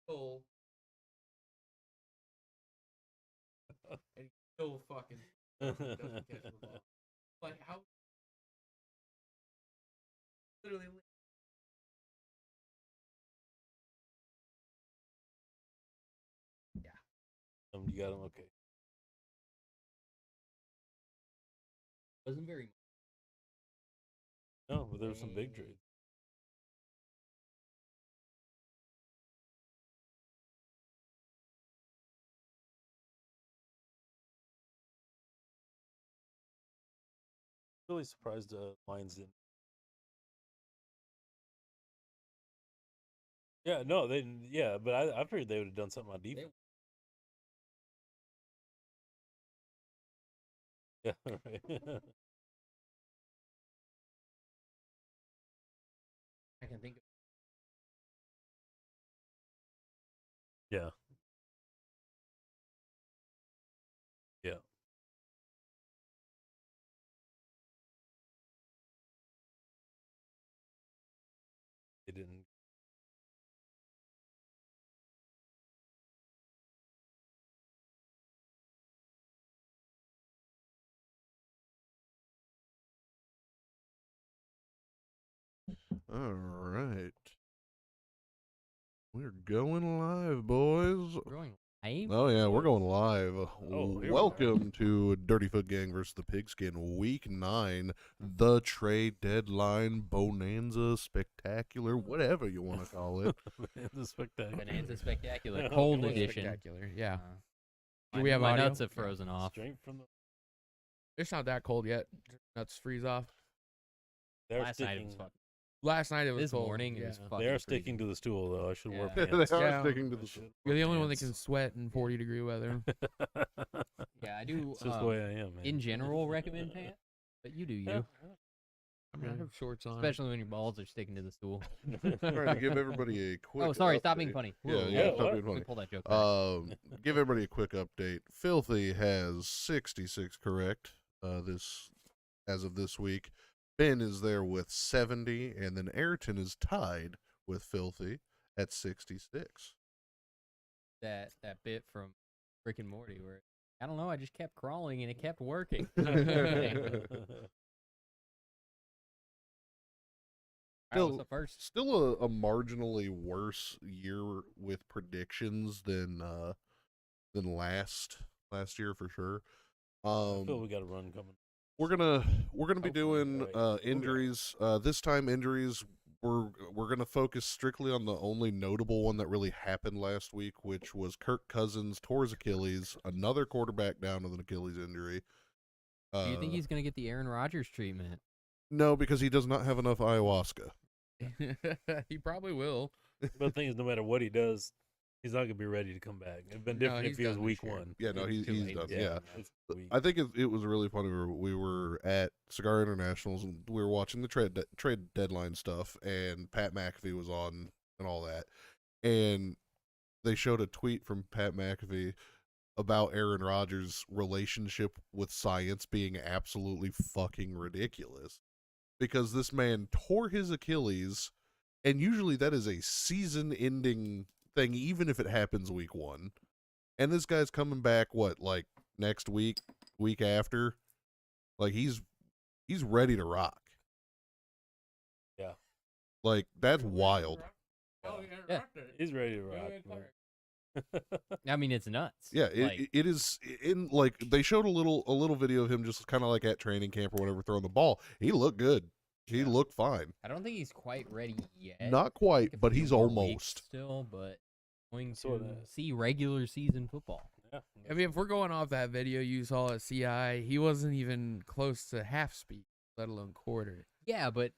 still and he still fucking doesn't catch the ball. Like how literally yeah. You got him okay. Wasn't very No, but there were some big trades. Really surprised Lions didn't. Yeah, no, they didn't. Yeah, but I figured they would have done something on defense. Yeah, right. I can think of Yeah. Yeah. They didn't. All right. We're going live, boys. We're going live. Oh, yeah, we're going live. Oh, here we Welcome to Dirtyfoot Gang versus the Pigskin, Week 9, the trade deadline bonanza spectacular, whatever you want to call it. Bonanza spectacular. Bonanza Spectacular, Yeah, cold it was edition. Spectacular, yeah. My, Do we have my audio? nuts have frozen off. Straight from the. It's not that cold yet. Nuts freeze off. They're Last night it sticking. was fucking. Last night it was This cold. morning it yeah. was fucking. They are sticking freezing. to the stool though. I should wear Yeah. pants. They are Yeah. sticking to I the. should You're the wear only one that can pants. sweat in 40-degree weather. Yeah, I do. It's just the way I am, man. In general, recommend pants, but you do you. Yeah. I mean, I have shorts on. Especially when your balls are sticking to the stool. Trying to give everybody a quick. Oh, sorry. Stop being update. funny. Yeah, Whoa, yeah, whoa, stop whoa. being Let me funny. pull that joke back. Give everybody a quick update. Filthy has 66 correct. This as of this week. Ben is there with 70, and then Ayrton is tied with Filthy at 66. that bit from Rick and Morty where I don't know. I just kept crawling and it kept working. Alright, what's up first? Still a marginally worse year with predictions than last year for sure. I feel we got a run coming. We're gonna be Hopefully, doing right. injuries. This time injuries. We're gonna focus strictly on the only notable one that really happened last week, which was Kirk Cousins tore his Achilles. Another quarterback down with an Achilles injury. Do you think he's gonna get the Aaron Rodgers treatment? No, because he does not have enough ayahuasca. He probably will. But the thing is, no matter what he does, he's not gonna be ready to come back. It'd been No, different if he's he was done this week year. one. Yeah, no, It's too he's late. done. Yeah. it's weak. I think it was really funny. We were at Cigar Internationals and we were watching the trade deadline stuff, and Pat McAfee was on and all that, and they showed a tweet from Pat McAfee about Aaron Rodgers' relationship with science being absolutely fucking ridiculous, because this man tore his Achilles, and usually that is a season-ending thing, even if it happens week one, and this guy's coming back like next week after, like he's ready to rock. Yeah. Like that's wild. Yeah. He's ready to rock. man. I mean, it's nuts. Yeah, Like, it is in like they showed a little video of him just kind of like at training camp or whatever throwing the ball. He looked good. He Yeah. looked fine. I don't think he's quite ready yet. Not Like quite, a but few he's more weeks almost. still, but going Sort to of. see regular season football. Yeah. I mean, if we're going off that video you saw at CI, he wasn't even close to half speed, let alone quarter. Yeah, but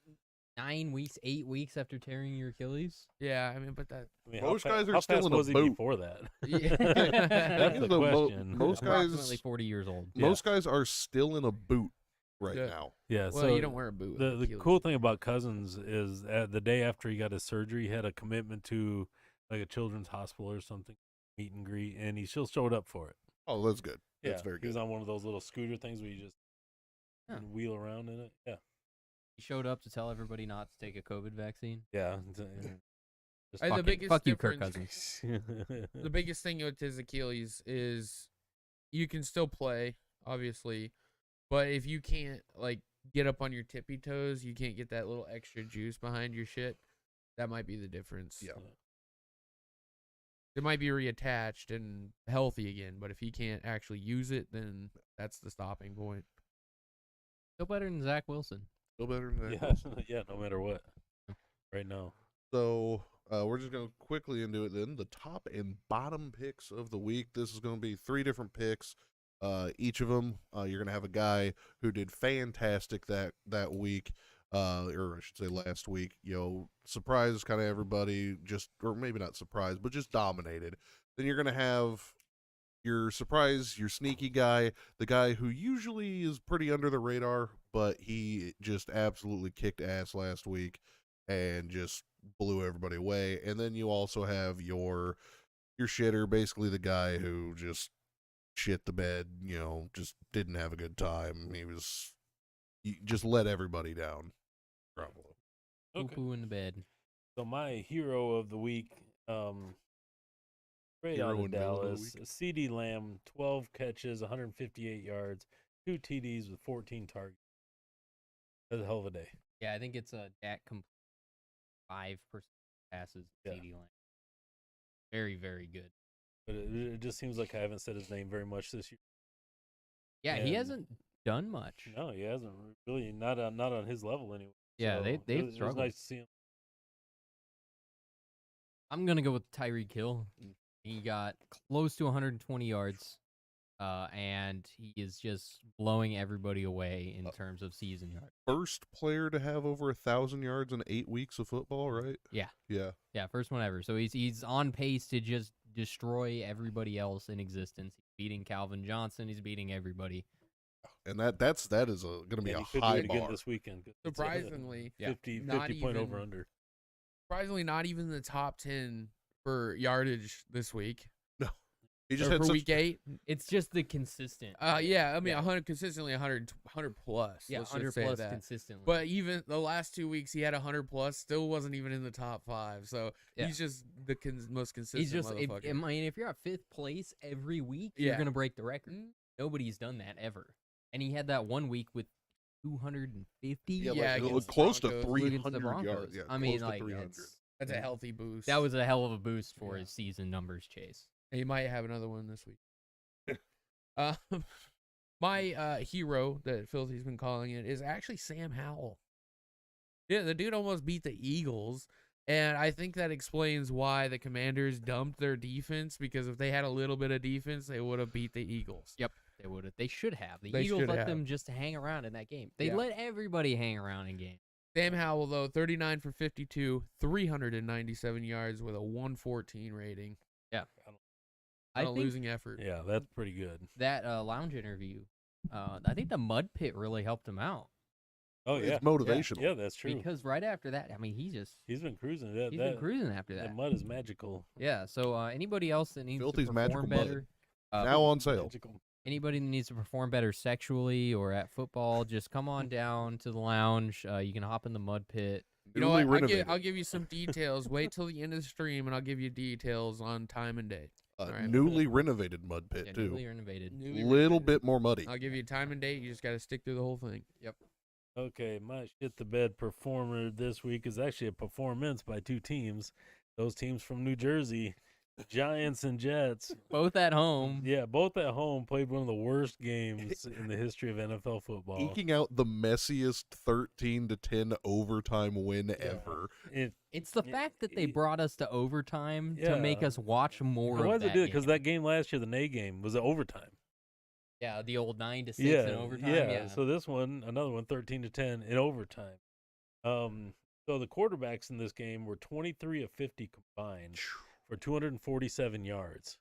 9 weeks, 8 weeks after tearing your Achilles. Yeah, I mean, but that. I mean, Most how guys are how still fast in a was he boot. before that? Yeah. That's the The question. most guys- Approximately 40 years old. Yeah. Most guys are still in a boot right Yeah. now. Yeah. Well, so you don't wear a boot. with the Achilles. cool thing about Cousins is the day after he got his surgery, he had a commitment to like a children's hospital or something, meet and greet, and he still showed up for it. Oh, that's good. That's very He was good. on one of those little scooter things where you just Huh. can wheel around in it. Yeah. He showed up to tell everybody not to take a COVID vaccine. Yeah. Just The Fuck, biggest fuck you, Kirk difference- Cousins. The biggest thing with his Achilles is you can still play, obviously, but if you can't like get up on your tippy toes, you can't get that little extra juice behind your shit. That might be the difference. Yeah. It might be reattached and healthy again, but if he can't actually use it, then that's the stopping point. Still better than Zach Wilson. Still better than that. Yeah, yeah, no matter what. Right now. So we're just going to quickly into it then. The top and bottom picks of the week. This is going to be 3 different picks. Each of them, you're going to have a guy who did fantastic that week, or I should say last week. Surprised kind of everybody, or maybe not surprised, but just dominated. Then you're going to have your surprise, your sneaky guy, the guy who usually is pretty under the radar, but he just absolutely kicked ass last week and just blew everybody away. And then you also have your shitter, basically the guy who just shit the bed, just didn't have a good time. He just let everybody down. Probably. Okay. Poo in the bed. So my hero of the week, straight Hero out of and villain of the Dallas, CeeDee Lamb, 12 catches, 158 yards, 2 TDs with 14 targets. That's a hell of a day. Yeah, I think it's a Dak 5% passes. Yeah. CD Lamb. Very, very good. But it just seems like I haven't said his name very much this year. Yeah, he And- hasn't done much. No, he hasn't really. Not on his level anyway. Yeah, So they've it was struggled. nice to see him. I'm gonna go with Tyreek Hill. He got close to 120 yards, and he is just blowing everybody away in terms of season yards. First player to have over 1,000 yards in 8 weeks of football, right? Yeah. Yeah. Yeah, first one ever. So he's on pace to just destroy everybody else in existence. He's beating Calvin Johnson. He's beating everybody. And that is going to be And a he could do high it again bar. this weekend. It's a Surprisingly, 50 not 50 point even- over under. surprisingly, not even the top 10 for yardage this week. He just Or had for such week 8. It's just the consistent. Yeah, I mean, Yeah. 100 consistently 100 plus. Yeah, let's just 100 say plus that. consistently. But even the last 2 weeks, he had 100 plus. Still wasn't even in the top 5. So Yeah. he's just the most consistent he's just. motherfucker. I mean, if you're at 5th place every week, you're Yeah. gonna break the record. Mm. Nobody's done that ever. And he had that one week with 250. Yeah, Yeah, like, against the close to Broncos. 300 Against the Broncos. yards. Yeah, I mean, close to like 300. That's a healthy boost. that was a hell of a boost for Yeah. his season numbers, Chase. And he might have another one this week. My hero that Filthy's been calling it is actually Sam Howell. Yeah, the dude almost beat the Eagles, and I think that explains why the Commanders dumped their defense, because if they had a little bit of defense, they would have beat the Eagles. Yep, they would have. They should have. The They Eagles should let have. them just hang around in that game. They Yeah. let everybody hang around in games. Sam Howell, though, 39 for 52, 397 yards with a 114 rating. I Not a think losing effort. Yeah, that's pretty good. that lounge interview, I think the mud pit really helped him out Oh It's yeah, motivational. Yeah, that's true. because right after that, I mean, he's He's been cruising. been cruising after That that. mud is magical. Yeah. So anybody else that needs Filthy's to magical perform mud. better, Now on sale. Magical. anybody that needs to perform better sexually or at football, just come on down to the lounge. You can hop in the mud pit. You know Newly what? renovated. I'll give you some details. Wait till the end of the stream, and I'll give you details on time and date. Alright. Newly renovated mud pit Yeah, too. newly renovated. Newly Little renovated. bit more muddy. I'll give you time and date. You just got to stick through the whole thing. Okay, my shit the bed performer this week is actually a performance by 2 teams. Those teams from New Jersey, the Giants and Jets. Both at home. Yeah, both at home played one of the worst games in the history of NFL football. Eking out the messiest 13-10 overtime win ever. It's the fact that they brought us to overtime to make Yeah. us watch more Why of does it that do it? Because game. that game last year, the Nay game, was an overtime. Yeah, the old 9-6 Yeah, in overtime. yeah. Yeah. So this one, another one, 13-10 in overtime. So the quarterbacks in this game were 23 of 50 combined for 247 yards.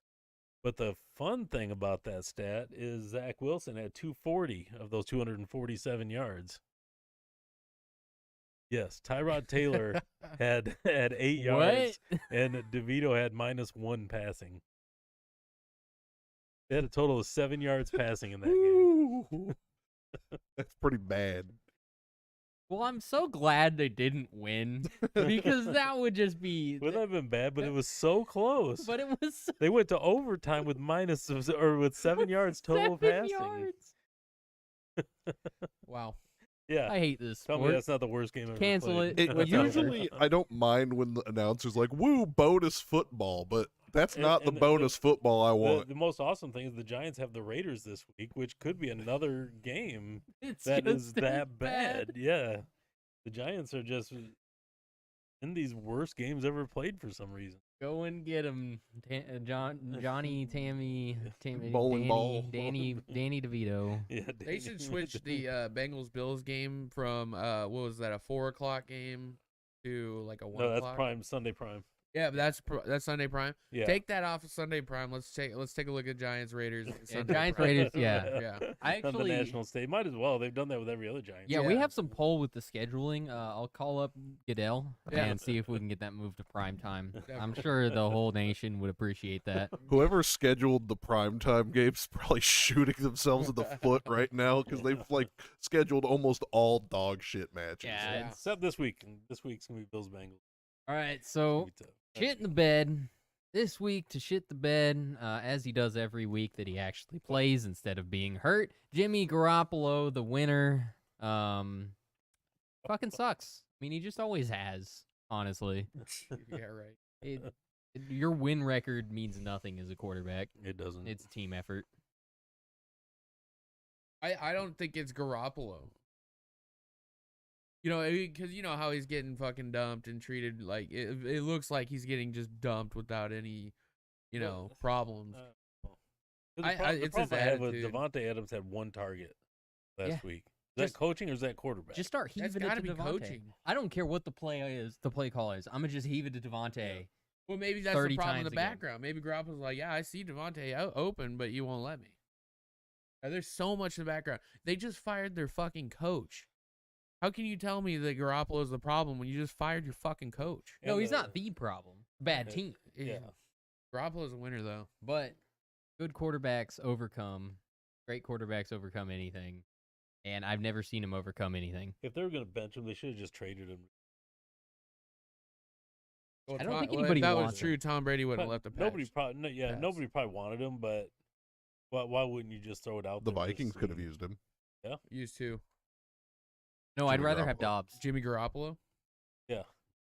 But the fun thing about that stat is Zach Wilson had 240 of those 247 yards. Yes, Tyrod Taylor had 8 yards, and DeVito had -1 passing. They had a total of 7 yards passing in that game. Ooh. That's pretty bad. Well, I'm so glad they didn't win because that would just be. Wouldn't have been bad, but it was so close. But it was so They went to overtime with with 7 yards total 7 passing. yards. Wow. Yeah. I hate this Tell me sport. that's not the worst game ever Cancel played. it. It, What's over? usually, I don't mind when the announcer's like, "Woo, bonus football," but that's And- not the and bonus football I want. The most awesome thing is the Giants have the Raiders this week, which could be another game It's that is just as that bad. Yeah. The Giants are just in these worst games ever played for some reason. Go and get him, Johnny, Tammy, Bowling ball. Danny DeVito. Yeah, They should switch the Bengals Bills game from what was that, a 4 o'clock game to like a 1 No, that's o'clock? prime Sunday prime. Yeah, but that's Sunday Prime. Yeah. Take that off of Sunday Prime. Let's take a look at Giants Raiders. Sunday Giants Prime. Raiders, yeah. Yeah. I On the actually, national stage. Might as well. They've done that with every other Giant. yeah, we Yeah. have some poll with the scheduling. I'll call up Goodell Yeah. and see if we can get that moved to prime time. I'm Definitely. sure the whole nation would appreciate that. Whoever scheduled the primetime games is probably shooting themselves in the foot right now because they've like scheduled almost all dog shit matches. Yeah, Yeah. it's- Except this week. This week's going to be Bills Bengals. all right, It's so gonna be tough. shit in the bed. This week to shit the bed, as he does every week that he actually plays instead of being hurt. Jimmy Garoppolo, the winner, fucking sucks. I mean, he just always has, honestly. Yeah, right. Your win record means nothing as a quarterback. It doesn't. It's a team effort. I don't think it's Garoppolo. You know, because you know how he's getting fucking dumped and treated like it looks like he's getting just dumped without any, problems. The I- problem, it's the his problem I had was attitude. Devontae Adams had 1 target last Yeah. week. Is Just- that coaching or is that quarterback? Just start That's heaving it got to to be Devontae. coaching. I don't care what the play is, the play call is. I'm gonna just heave it to Devontae. Well, maybe that's 30 the problem in times the a game. background. Maybe Garoppolo's like, yeah, I see Devontae open, but you won't let me. There's so much in the background. They just fired their fucking coach. How can you tell me that Garoppolo is the problem when you just fired your fucking coach? And No, he's not the problem. Bad Okay. team. Yeah. Garoppolo's a winner though. But good quarterbacks overcome. Great quarterbacks overcome anything. And I've never seen him overcome anything. If they were going to bench him, they should have just traded him. Well, I don't think if anybody that wants was true, Tom Brady wouldn't have But left the nobody patch. probably, pass. nobody probably wanted him. But why wouldn't you just throw it out? The there Vikings just could have see? used him. Used to. No, I'd Jimmy rather have Garoppolo. Dobbs. Jimmy Garoppolo? Yeah.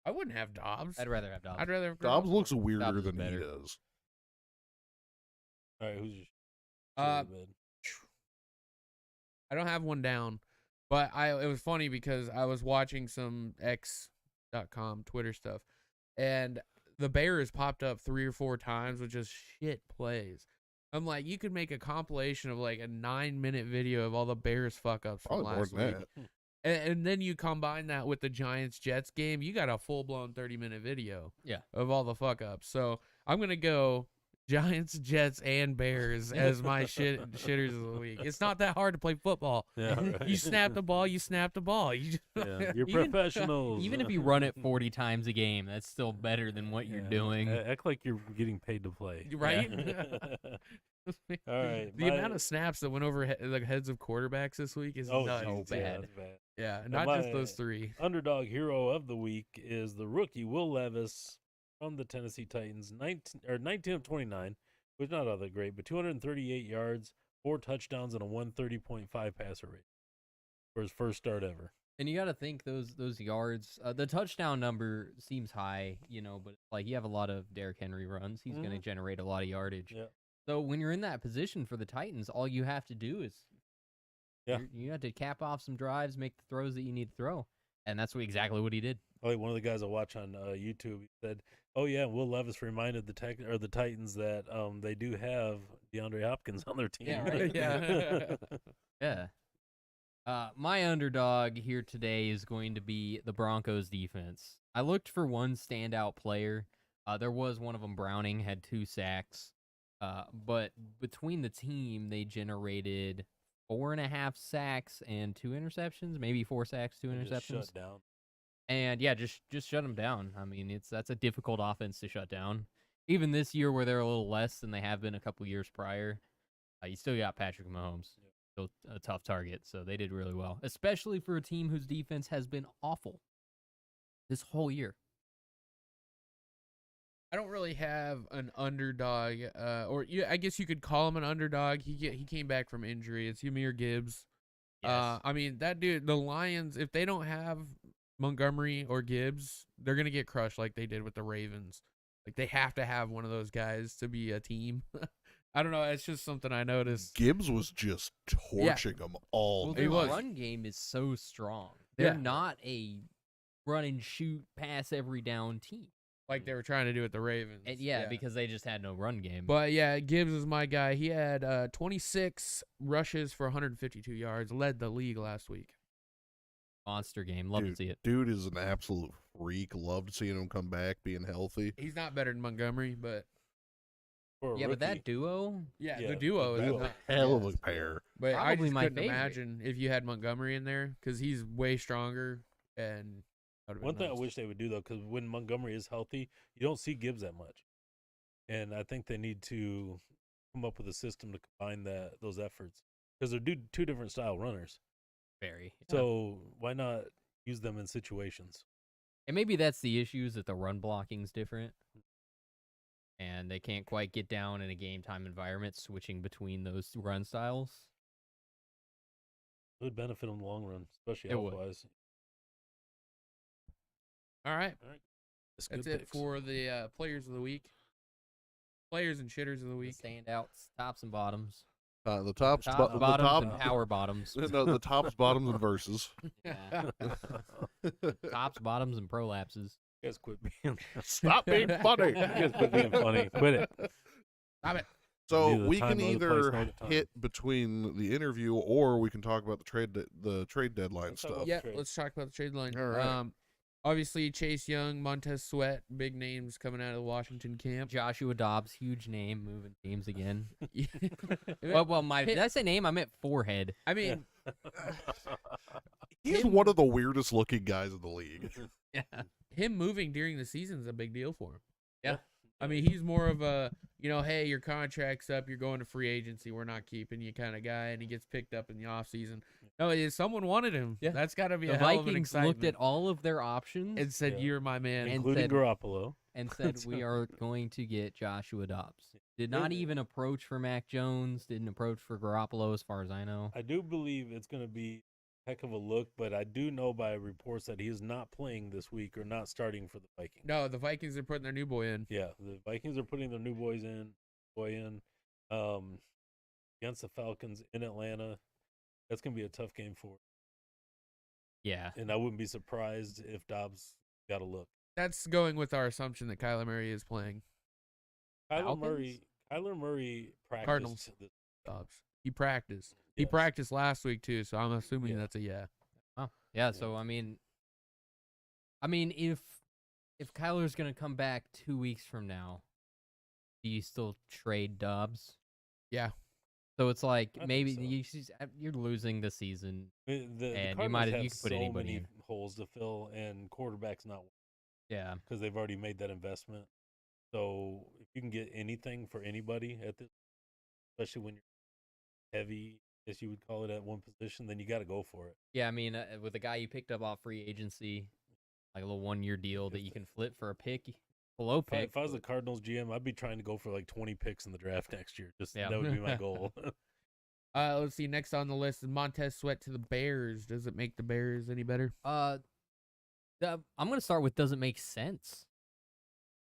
I wouldn't have Dobbs. I'd rather have Dobbs. I'd rather have Dobbs Garoppolo. looks weirder Dobbs is than he better. does. All right, who's your Uh, bed? I don't have one down, but it was funny because I was watching some X.com Twitter stuff, and the Bears popped up 3 or 4 times with just shit plays. I'm like, you could make a compilation of like a 9-minute video of all the Bears fuck ups from Probably more last than week, that. and then you combine that with the Giants Jets game, you got a full blown 30-minute video. Yeah. Of all the fuck ups. So I'm gonna go Giants, Jets, and Bears as my shitters of the week. It's not that hard to play football. Yeah, right. You snap the ball, you snap the ball. You just, Yeah, you're Even- professionals. Even if you run it 40 times a game, that's still better than what you're Yeah. doing. Act like you're getting paid to play. Right? All right. The amount of snaps that went over the heads of quarterbacks this week is nuts. so geez, yeah, bad. that's bad. Yeah, Now not just my- those 3. Underdog hero of the week is the rookie Will Levis from the Tennessee Titans. 19 of 29, which is not all that great, but 238 yards, 4 touchdowns, and a 130.5 passer rate for his first start ever. And you got to think those yards. The touchdown number seems high, but like you have a lot of Derrick Henry runs. He's going to generate a lot of yardage. Yeah. So when you're in that position for the Titans, all you have to do is you have to cap off some drives, make the throws that you need to throw, and that's exactly what he did. Like one of the guys I watch on YouTube, he said, "Oh yeah, Will Levis reminded the Titans that they do have DeAndre Hopkins on their team." Yeah, right. Yeah. Yeah. My underdog here today is going to be the Broncos defense. I looked for one standout player. There was one of them, Browning, had 2 sacks. But between the team, they generated 4.5 sacks and 2 interceptions, maybe 4 sacks, 2 Just interceptions. shut down. And yeah, just shut them down. I mean, that's a difficult offense to shut down. Even this year, where they're a little less than they have been a couple years prior, you still got Patrick Mahomes. still a tough target. So they did really well, especially for a team whose defense has been awful this whole year. I don't really have an underdog, I guess you could call him an underdog. He came back from injury. It's Yamir Gibbs. Yes. I mean, that dude, the Lions, if they don't have Montgomery or Gibbs, they're going to get crushed like they did with the Ravens. Like, they have to have one of those guys to be a team. I don't know. It's just something I noticed. Gibbs was just torching them all. Well, day. their was. run game is so strong. They're Yeah. not a run and shoot, pass every down team. Like they were trying to do with the Ravens. And because they just had no run game. But yeah, Gibbs is my guy. He had 26 rushes for 152 yards, led the league last week. Monster game. Love to see it. Dude is an absolute freak. Loved seeing him come back, being healthy. He's not better than Montgomery, but For a Yeah, but that rookie. duo, yeah, Yeah, the duo That's is a not, hell of a pair. But I Probably just my couldn't favorite. imagine if you had Montgomery in there because he's way stronger and that would've been One thing I nice. wish they would do though, because when Montgomery is healthy, you don't see Gibbs that much, and I think they need to come up with a system to combine those efforts because they're two different style runners. very. So why not use them in situations? And maybe that's the issue, is that the run blocking's different. And they can't quite get down in a game time environment switching between those run styles. It would benefit them in the long run, especially It would. health wise. All right, That's that's good it picks. for the players of the week. Players and shitters of the week. The standouts, tops and bottoms. The tops, Top, the bottoms, top, and power bottoms. no, the tops, bottoms, and verses. Yeah. Tops, bottoms, and prolapses. You guys quit being. Stop being funny. You guys quit being funny. Quit it. Stop it. So Neither the we time can nor the place either nor the time. hit between the interview, or we can talk about the trade deadline Let's talk stuff. about Yeah, trade. let's talk about the trade line. All right. Obviously Chase Young, Montez Sweat, big names coming out of the Washington camp. Joshua Dobbs, huge name, moving teams again. Yeah. Well, did I say name? I meant forehead. I mean, He's one of the weirdest looking guys in the league. Yeah. him moving during the season is a big deal for him. Yeah. I mean, he's more of a, hey, your contract's up, you're going to free agency, we're not keeping you kind of guy, and he gets picked up in the offseason. No, someone wanted him. Yeah. That's got to be The a hell of an Vikings excitement. looked at all of their options and said, Yeah. "You're my man." And Including said- Garoppolo. and said, we are going to get Joshua Dobbs. Did not even approach for Mac Jones, didn't approach for Garoppolo as far as I know. I do believe it's going to be a heck of a look, but I do know by reports that he is not playing this week or not starting for the Vikings. No, the Vikings are putting their new boy in. Yeah, the Vikings are putting their new boy in against the Falcons in Atlanta. That's going to be a tough game for him. Yeah. And I wouldn't be surprised if Dobbs got a look. That's going with our assumption that Kyler Murray is playing Kyler Falcons? Murray practiced Cardinals. this. Dobbs. He practiced. He Yes. practiced last week too, so I'm assuming Yeah. that's a yeah. Oh, yeah, so I mean if Kyler's going to come back 2 weeks from now, do you still trade Dobbs? Yeah. So it's like I think maybe so. you're losing the season. The And Cardinals you might- have you could put so anybody many in. holes to fill, and quarterback's not Yeah. because they've already made that investment. So if you can get anything for anybody at this, especially when you're heavy, as you would call it, at one position, then you got to go for it. Yeah, I mean, with the guy you picked up off free agency, like a little 1-year deal that you can flip for a pick, below pick. If I was the Cardinals GM, I'd be trying to go for like 20 picks in the draft next year. Yeah. That would be my goal. Let's see. Next on the list is Montez Sweat to the Bears. Does it make the Bears any better? I'm going to start with doesn't make sense.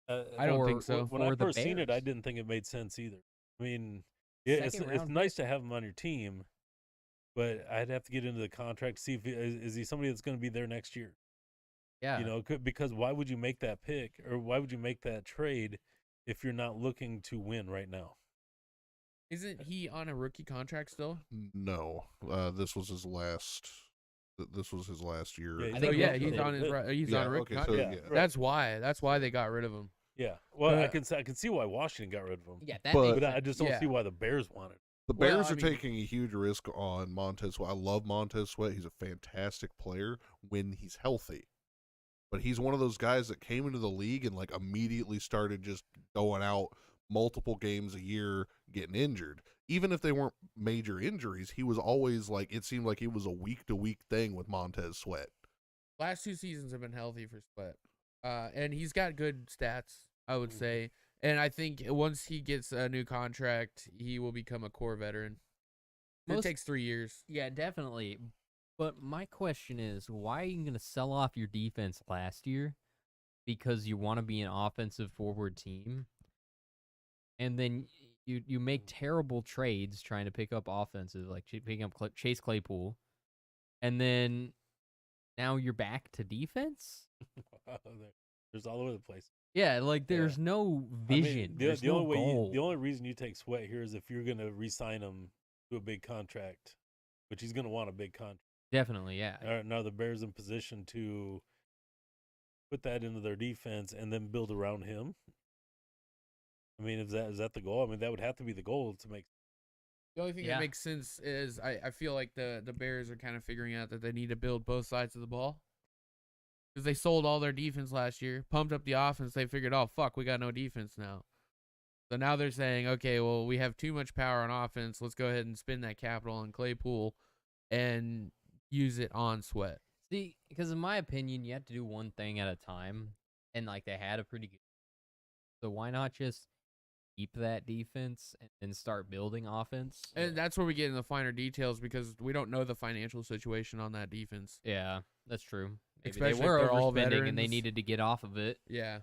I don't think so. When For I the first seen it, I Bears. didn't think it made sense either. I mean, yeah, it's Second round nice to have him on your team, but I'd have to get into the contract to see if is he somebody that's going to be there next year. Yeah. Because why would you make that pick or why would you make that trade if you're not looking to win right now? Isn't he on a rookie contract still? No, this was his last. This was his last year. Yeah, I he's think on yeah, rookie he's deal. on his he's on a rookie okay, so contract. yeah. right. That's why. That's why they got rid of him. Yeah. Well, I But- can see why Washington got rid of him. Yeah, that But- makes But sense. I just don't Yeah. see why the Bears want it. The Well, Bears I are mean- taking a huge risk on Montez Sweat. I love Montez Sweat. He's a fantastic player when he's healthy. But he's one of those guys that came into the league and like immediately started just going out multiple games a year getting injured. Even if they weren't major injuries, he was always like, it seemed like it was a week-to-week thing with Montez Sweat. Last 2 seasons have been healthy for Sweat. And he's got good stats, I would say. And I think once he gets a new contract, he will become a core veteran. It takes 3 years. Yeah, definitely. But my question is, why are you going to sell off your defense last year because you want to be an offensive forward team? And then you make terrible trades trying to pick up offenses, like picking up Chase Claypool. And then now you're back to defense? There's all over the place. Yeah, like there's no vision. There's the no only goal. the only reason you take Sweat here is if you're going to re-sign him to a big contract, which he's going to want a big contract. Definitely, yeah. Now the Bears in position to put that into their defense and then build around him. I mean, is that the goal? I mean, that would have to be the goal to make. The only thing that makes sense is I feel like the Bears are kind of figuring out that they need to build both sides of the ball. Because they sold all their defense last year, pumped up the offense. They figured, oh, fuck, we got no defense now. So now they're saying, okay, well, we have too much power on offense. Let's go ahead and spend that capital on Claypool and use it on Sweat. See, because in my opinion, you have to do one thing at a time. And, like, they had a pretty good. So why not just keep that defense and then start building offense? And that's where we get in the finer details because we don't know the financial situation on that defense. Yeah, that's true. Maybe Especially they were if they're all overspending and they veterans. needed to get off of it. Yeah.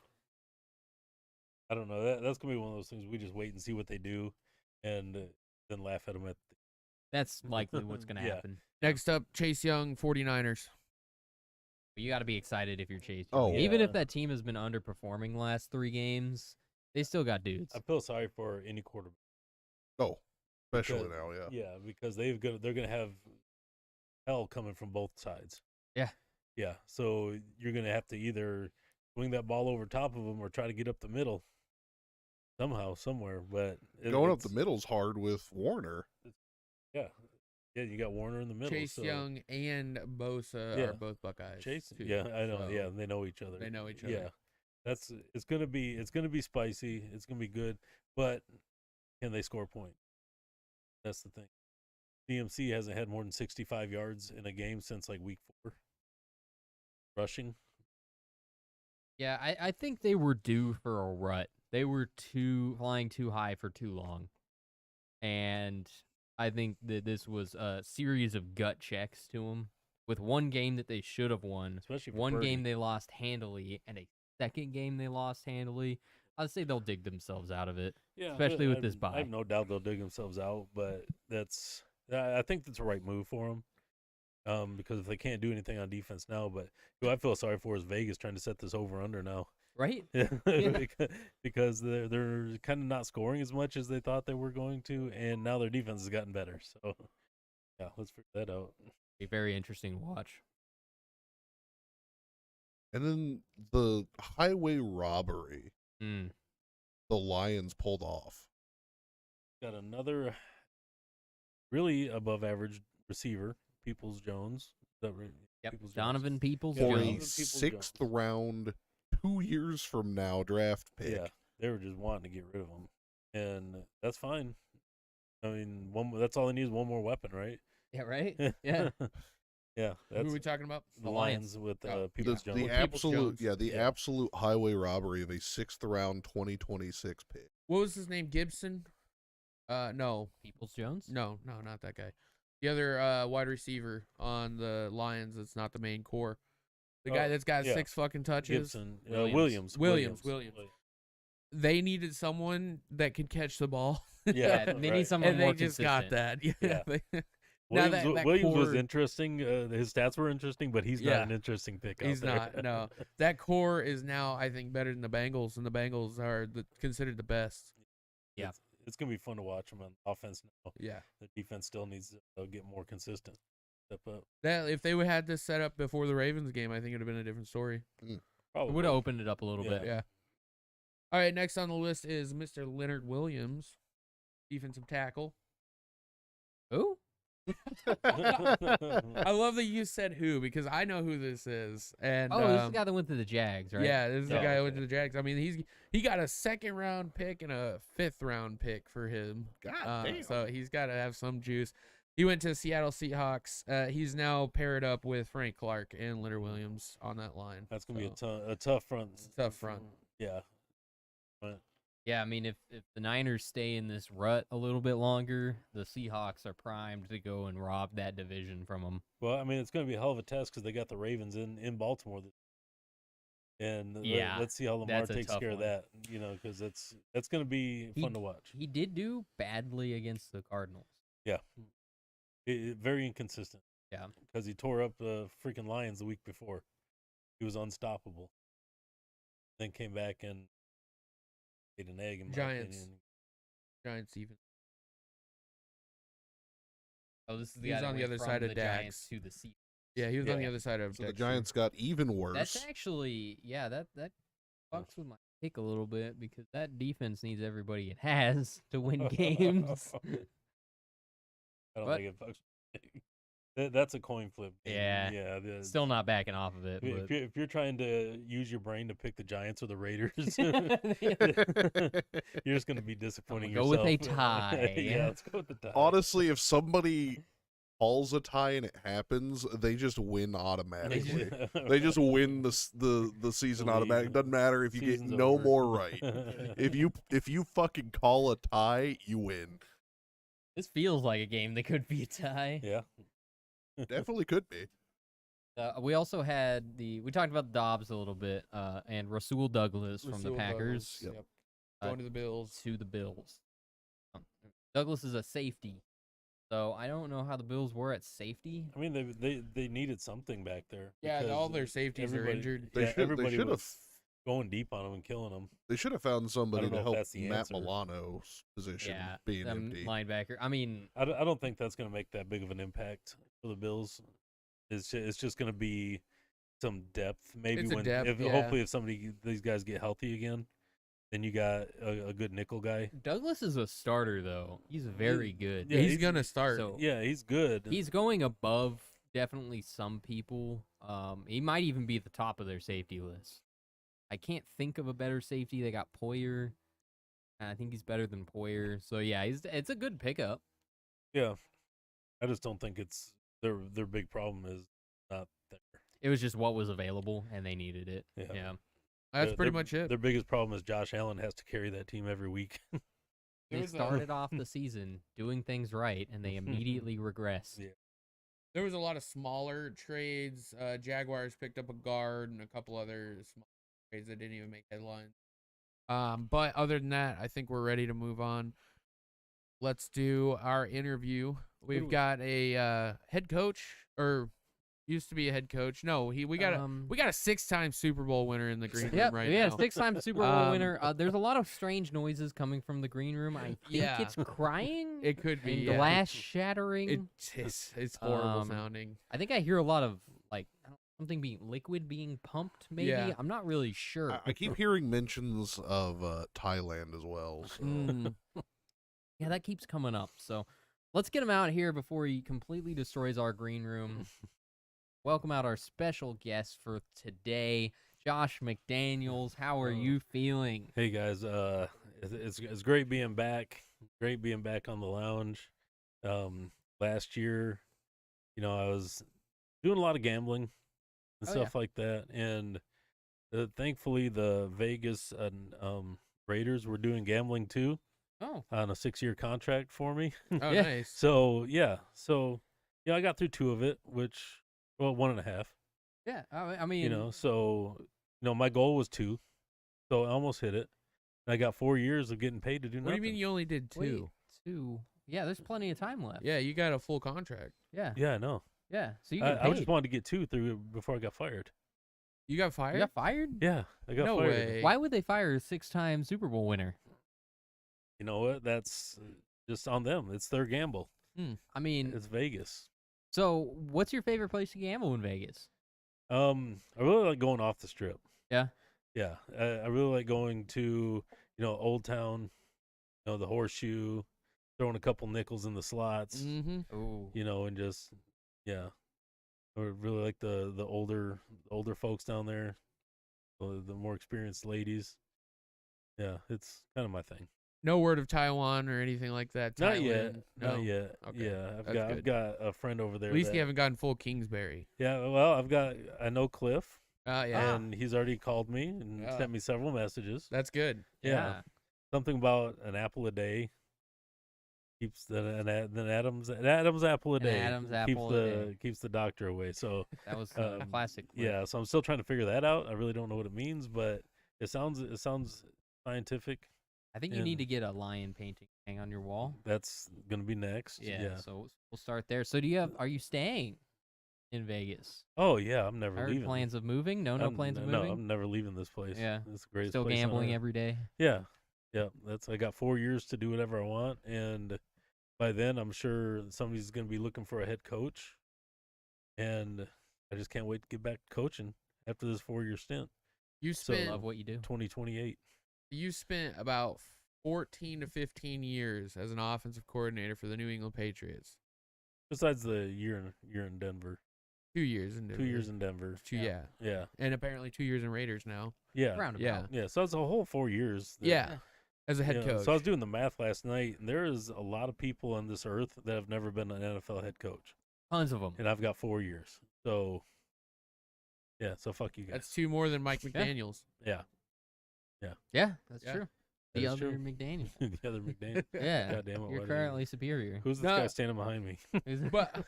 I don't know. That's gonna be one of those things. We just wait and see what they do, and then laugh at them at. That's likely what's going to Yeah. happen. Next up, Chase Young, 49ers. But you got to be excited if you're Chase. Oh, Even if yeah. that team has been underperforming the last 3 games, they still got dudes. I feel sorry for any quarterback. Oh, especially Because- now, yeah. Yeah, because they're gonna have hell coming from both sides. Yeah. Yeah, so you're gonna have to either swing that ball over top of them or try to get up the middle somehow, somewhere. But Going up the middle's hard with Warner. Yeah, you got Warner in the middle. Chase so Young and Bosa Yeah. are both Buckeyes. Chase, too, yeah, I know. so Yeah, they know each other. They know each other. Yeah, it's gonna be spicy. It's gonna be good, but can they score points? That's the thing. DMC hasn't had more than 65 yards in a game since like week 4. Rushing. Yeah, I think they were due for a rut. They were flying too high for too long. And I think that this was a series of gut checks to them. With one game that they should have won, Especially for one Purdy. game they lost handily, and a second game they lost handily. I'd say they'll dig themselves out of it. Yeah, especially with this I bye. have no doubt they'll dig themselves out, but I think that's the right move for them. Because if they can't do anything on defense now, but who I feel sorry for is Vegas trying to set this over under now. Right? Because they're kind of not scoring as much as they thought they were going to, and now their defense has gotten better. So yeah, let's figure that out. Be very interesting to watch. And then the highway robbery Mm. the Lions pulled off. Got another really above average receiver, Peoples Jones. Is that right? Yep. Peoples-Jones. Donovan Peoples Yeah, For Donovan a Jones. Peoples-Jones. 6th round, 2 years from now draft pick. Yeah, they were just wanting to get rid of him, and that's fine. I mean, that's all they need is one more weapon, right? Yeah, right? Yeah. Yeah, Who that's are we talking about? the Lions with Oh. Peoples Jones. The Peoples absolute, Jones. the Yeah. absolute highway robbery of a 6th round 2026 pick. What was his name? Gibson? No, Peoples Jones? not that guy. The other wide receiver on the Lions that's not the main core. The guy that's got yeah. 6 fucking touches. Gibson, Williams. Williams. They needed someone that could catch the ball. Yeah, They need right. someone and more they just got consistent. that. Yeah. Yeah. Now Williams, that Williams was core- interesting. His stats were interesting, but he's Yeah. not an interesting pick. He's out there. not. No, that core is now I think better than the Bengals, and the Bengals are considered the best. Yeah. It's gonna be fun to watch him on offense now. Yeah. The defense still needs to get more consistent. Step up. That if they would had this set up before the Ravens game, I think it'd have been a different story. It Probably. would have opened it up a little Yeah. bit. Yeah. All right, next on the list is Mr. Leonard Williams, defensive tackle. Who? I love that you said who because I know who this is. And Oh, this is the guy that went to the Jags, right? yeah, this is the Oh, guy who went okay. to the Jags. I mean, he got a 2nd round pick and a 5th round pick for him. God damn. So he's got to have some juice. He went to the Seattle Seahawks. He's now paired up with Frank Clark and Leonard Williams on that line. That's gonna be So, a tough front. tough front. Yeah. But Yeah, I mean, if the Niners stay in this rut a little bit longer, the Seahawks are primed to go and rob that division from them. well, I mean, it's gonna be a hell of a test because they got the Ravens in Baltimore, and Yeah, let's see how Lamar that's a takes tough care of one. that. You know, because that's gonna be fun to watch. He did do badly against the Cardinals. Yeah. Very inconsistent. Yeah. Because he tore up the freaking Lions the week before. He was unstoppable. Then came back and ate an egg in my Giants. opinion. Giants even. Oh, this is the He's guy that on the went other from side of the Dax. Giants to the Seahawks. Yeah, he was on the Yeah. other side of So the Dexter. Giants got even worse. That's actually, yeah, that fucks with my pick a little bit because that defense needs everybody it has to win games. I don't But- think it fucks. That's a coin flip game. Yeah. Yeah. Still not backing off of it. If you're trying to use your brain to pick the Giants or the Raiders, But you're just going to be disappointing go with yourself. a tie. Yeah, let's go with the tie. Honestly, if somebody calls a tie and it happens, they just win automatically. They just win the season The automatic. league. Doesn't matter if you get Season's no over. more right. If you fucking call a tie, you win. this feels like a game that could be a tie. Yeah. Definitely could be. We also had we talked about Dobbs a little bit, and Rasul Douglas from the Rasul Packers Douglas, Yep. Going to the Bills. to the Bills. Douglas is a safety, so I don't know how the Bills were at safety. I mean, they needed something back there. Yeah, because all their safeties are everybody- injured. They yeah, should- they everybody should've- was going deep on them and killing them. They should have found somebody know to if help that's the Matt answer. Milano's position Yeah, being the empty. linebacker. I mean, I don't think that's going to make that big of an impact for the Bills. It's just going to be some depth. Maybe It's a when depth, yeah. hopefully if these guys get healthy again, then you got a good nickel guy. Douglas is a starter though. He's very good. Yeah, he's he's- gonna start. So Yeah, he's good. he's going above definitely some people. He might even be at the top of their safety list. I can't think of a better safety. They got Poyer. And I think he's better than Poyer. So yeah, it's a good pickup. Yeah, I just don't think it's their big problem is not there. It was just what was available, and they needed it. Yeah. Yeah. That's Their- pretty their- much it. Their biggest problem is Josh Allen has to carry that team every week. They There's a- started off the season doing things right, and they immediately regressed. Yeah. There was a lot of smaller trades. Jaguars picked up a guard and a couple other small trades that didn't even make headlines. But other than that, I think we're ready to move on. Let's do our interview. We've got a head coach, or used to be a head coach. No, we got a 6-time Super Bowl winner in the green room Yep, right yeah, now. 6-time Super Bowl winner. There's a lot of strange noises coming from the green room. I think Yeah. it's crying It could be and yeah. glass shattering. It's horrible Um, sounding. I think I hear a lot of like something liquid being pumped. Maybe Yeah. I'm not really sure. I keep hearing mentions of Thailand as well. So. Mm. Yeah, that keeps coming up. So let's get him out here before he completely destroys our green room. Welcome out our special guest for today, Josh McDaniels. How are you feeling? Hey guys, it's great being back. Great being back on the lounge. Last year, I was doing a lot of gambling and Oh, stuff like that, and thankfully the Vegas Raiders were doing gambling too Oh, on a 6-year contract for me. Oh, Yeah. nice. So I got through 2 of it, which 1.5. yeah. I mean, My goal was 2, so I almost hit it. And I got 4 years of getting paid to do What do nothing. you mean you only did 2? wait, 2. Yeah, there's plenty of time left. Yeah, you got a full contract. Yeah. Yeah, I know. Yeah. So you I get just wanted to get 2 through before I got fired. You got fired? You got fired? Yeah, I got No fired. way. Why would they fire a 6-time Super Bowl winner? You know what? That's just on them. It's their gamble. I mean, It's Vegas. so what's your favorite place to gamble in Vegas? I really like going off the strip. Yeah? Yeah, I really like going to Old Town, the Horseshoe, throwing a couple nickels in the slots, Mm-hmm. Oh, you know, and just yeah. I really like the older folks down there, the more experienced ladies. Yeah, it's kind of my thing. No word of Taiwan or anything like that. Not yet. Thailand? Not No? yet. Okay, Yeah, that's I've good. got a friend over there. At least that, you haven't gotten full Kingsbury. Yeah, well, I know Cliff, Yeah. and he's already called me and Yeah. sent me several messages. That's good. Yeah. Something about an apple a day keeps an Adam's apple a An day Adam's keeps apple a day. keeps the doctor away. So That was Um, classic. Cliff. yeah, so I'm still trying to figure that out. I really don't know what it means, but it sounds scientific. I think you need and- to get a lion painting hang on your wall. That's gonna be next. Yeah, so we'll start there. So are you staying in Vegas? Oh yeah, I'm never I heard leaving. plans of moving? No plans of No, moving? I'm never leaving this place. Yeah. It's the greatest Still place on gambling earth. every day? Yeah. Yeah. I got 4 years to do whatever I want, and by then I'm sure somebody's gonna be looking for a head coach. And I just can't wait to get back to coaching after this 4-year stint. You So- spent Love what you do. 2028. you spent about 14 to 15 years as an offensive coordinator for the New England Patriots. Besides the year in Denver. 2 years in Denver. 2 years in Denver. Yeah. Yeah. And apparently 2 years in Raiders now. Yeah. Roundabout. Yeah. Yeah. So it's a whole 4 years. that- Yeah. As a head you know, coach. So I was doing the math last night, and there is a lot of people on this earth that have never been an NFL head coach, Tons of them. and I've got 4 years. So, yeah. So fuck you guys. That's 2 more than Mike Yeah. McDaniels. Yeah. Yeah, that's Yeah. true. That The is other true. McDaniel. The other McDaniel. Yeah. God damn it, why You're did currently superior. Who's this No. guy standing behind me? Is it- But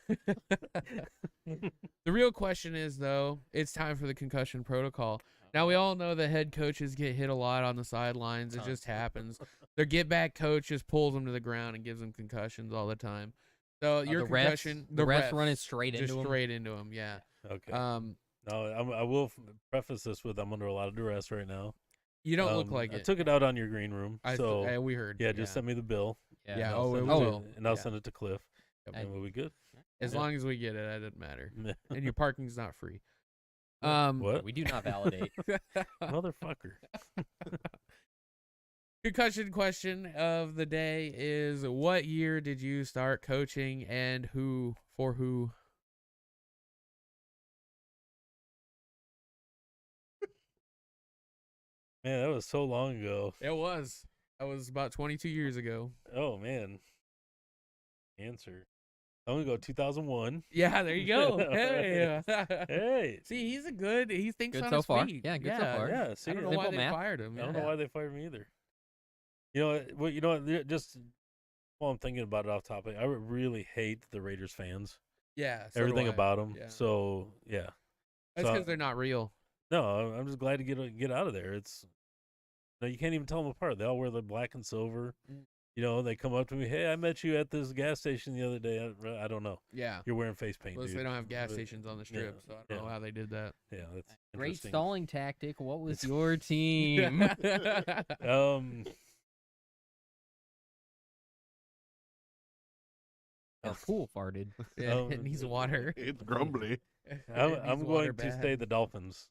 the real question is, though, it's time for the concussion protocol. Now, we all know that head coaches get hit a lot on the sidelines. It just happens. Their get-back coach just pulls them to the ground and gives them concussions all the time. So your the refs, concussion, the refs running straight just into him. straight into him. Yeah. Okay. No, I will preface this with I'm under a lot of duress right now. you don't look like I it. took it out on your green room. So, we heard. yeah, just send me the bill. Yeah. Yeah, and oh, I'll it send it to- will. And I'll Yeah. send it to Cliff. Yep. And we'll be good. As Yeah. long as we get it, that doesn't matter. And your parking's not free. What? We do not validate. Motherfucker. Concussion question of the day is: what year did you start coaching, and who for who? Man, that was so long ago. It was. That was about 22 years ago. Oh man. Answer. I'm gonna go 2001. Yeah, there you go. Hey. Hey. See, he's a good. He thinks Good on so his far. feet. Yeah, good so far. Yeah. See, I don't know I why Simple they math. fired him. don't yeah. know why they fired me either. You know what? You know what? Just while I'm thinking about it off topic, I really hate the Raiders fans. Yeah, so do Everything I. about them. Yeah. So yeah. That's so- because they're not real. No, I'm just glad to get out of there. It's no, you can't even tell them apart. They all wear the black and silver. Mm. You know, they come up to me, hey, I met you at this gas station the other day. I don't know. Yeah. You're wearing face paint. Plus, dude. they don't have gas But- stations on the yeah, strip, so I don't know yeah. how they did that. Yeah, that's Great interesting. stalling tactic. What was your team? Our pool farted. Yeah, Um, it needs water. It's grumbly. I'm going to stay the Dolphins.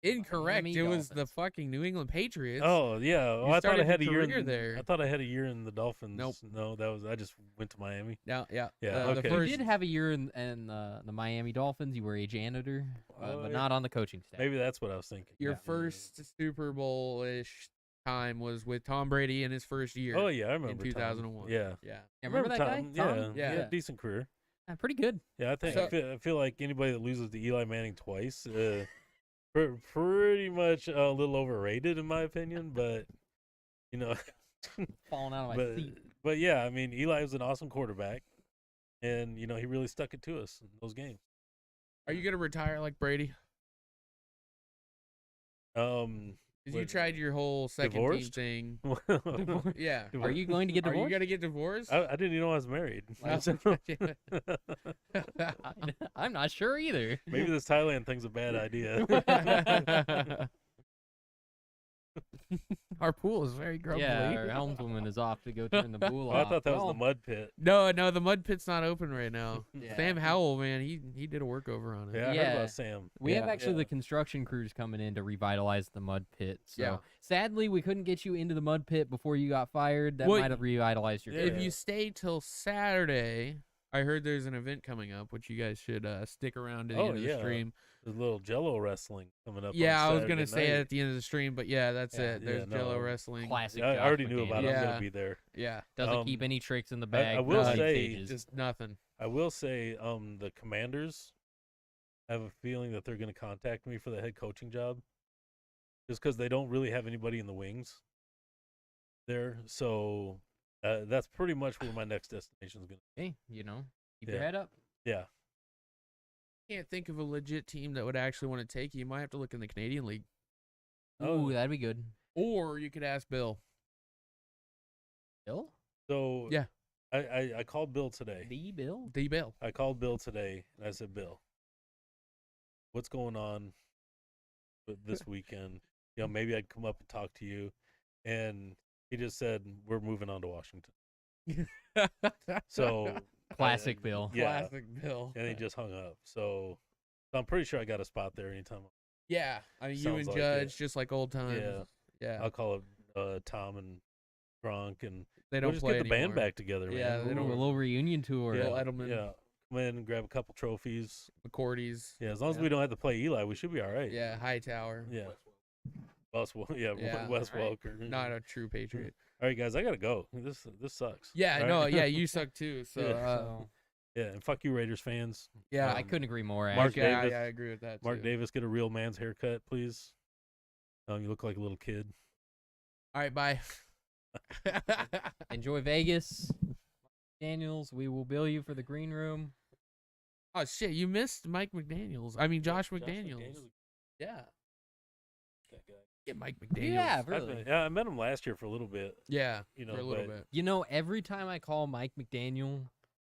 Incorrect. Miami It was the Dolphins. fucking New England Patriots. Oh yeah, well, I thought I started had a your year career in there. I thought I had a year in the Dolphins. Nope. No, I just went to Miami. No, yeah. Yeah, The okay. You first, did have a year in the Miami Dolphins. You were a janitor, Oh, but yeah. not on the coaching staff. Maybe that's what I was thinking. your Yeah. first Super Bowl-ish time was with Tom Brady in his first year. Oh yeah, I remember in Tom. 2001. Yeah, Yeah. Yeah, remember that guy? Tom? Tom? Yeah, he had Yeah. a decent career. Yeah, pretty good. Yeah, I think So- I feel like anybody that loses to Eli Manning twice, pretty much a little overrated in my opinion. But you know, Falling out of my seat. but yeah, I mean, Eli was an awesome quarterback, and you know he really stuck it to us in those games. Are you gonna retire like Brady? Because you What, tried your whole second divorced? team I, thing. Yeah. Are you going to get Are you divorced? gonna get divorced? I didn't even know I was married. I'm not sure either. Maybe this Thailand thing's a bad idea. Our pool is very grumbly. Yeah, our helmswoman is off to go turn the pool Oh, I off. thought that was Well, the mud pit. No, the mud pit's not open right now. Yeah. Sam Howell, man, he did a workover on it. Yeah, I heard Yeah. about Sam. We have Yeah. actually Yeah. the construction crews coming in to revitalize the mud pit. So Yeah. sadly, we couldn't get you into the mud pit before you got fired. That Well, might have revitalized your Yeah. career. If you stay till Saturday, I heard there's an event coming up, which you guys should stick around to the Oh, end of the yeah. stream. There's a little Jello wrestling coming up. Yeah, on I was gonna Saturday say it night. at the end of the stream, but yeah, that's Yeah. it. There's Yeah, Jello no. wrestling. Classic. Yeah, I Josh already knew about it. I'm Yeah. gonna be there. Yeah, Doesn't keep any tricks in the I bag. will no say, stages. just nothing. I will say, the Commanders. I have a feeling that they're going to contact me for the head coaching job, just because they don't really have anybody in the wings there. So that's pretty much where my next destination is going to. Hey, keep your Yeah. head up. Yeah, Can't think of a legit team that would actually want to take you. You might have to look in the Canadian League, Oh. Ooh, that'd be good. or you could ask Bill. Bill? so Yeah. I called Bill today. The Bill? D. Bill. I called Bill today, and I said, Bill, what's going on with this weekend? Maybe I'd come up and talk to you. And he just said, we're moving on to Washington. So Classic Bill. Yeah. Classic Bill. And he just hung up. So I'm pretty sure I got a spot there anytime. Yeah, I mean, you Sounds and like Judge, it. just like old times. Yeah. Yeah. I'll call it Tom and Drunk, and They we'll don't just play get the band anymore. back together, man. Yeah, they Ooh, don't- a little reunion tour. Yeah, Bill Edelman. yeah. Come in and grab a couple trophies. McCourty's. Yeah, as long as Yeah. we don't have to play Eli, we should be all right. Yeah, Hightower. Yeah. Yeah, Yeah. Wes Alright. Welker. Not a true patriot. All right, guys, I gotta go. This sucks. Yeah, All no, right? yeah, you suck too. So, Yeah. So, Yeah, and fuck you, Raiders fans. yeah, I couldn't agree more. Mark Actually. yeah, Davis. I agree with that. Mark too. Davis, get a real man's haircut, please. You look like a little kid. All right, bye. Enjoy Vegas. Daniels, we will bill you for the green room. Oh shit, you missed Mike McDaniels. I mean Josh McDaniels. Yeah. Get Mike McDaniels. Yeah, really. I met him last year for a little bit. Yeah, You for know, a little but- bit. Every time I call Mike McDaniel,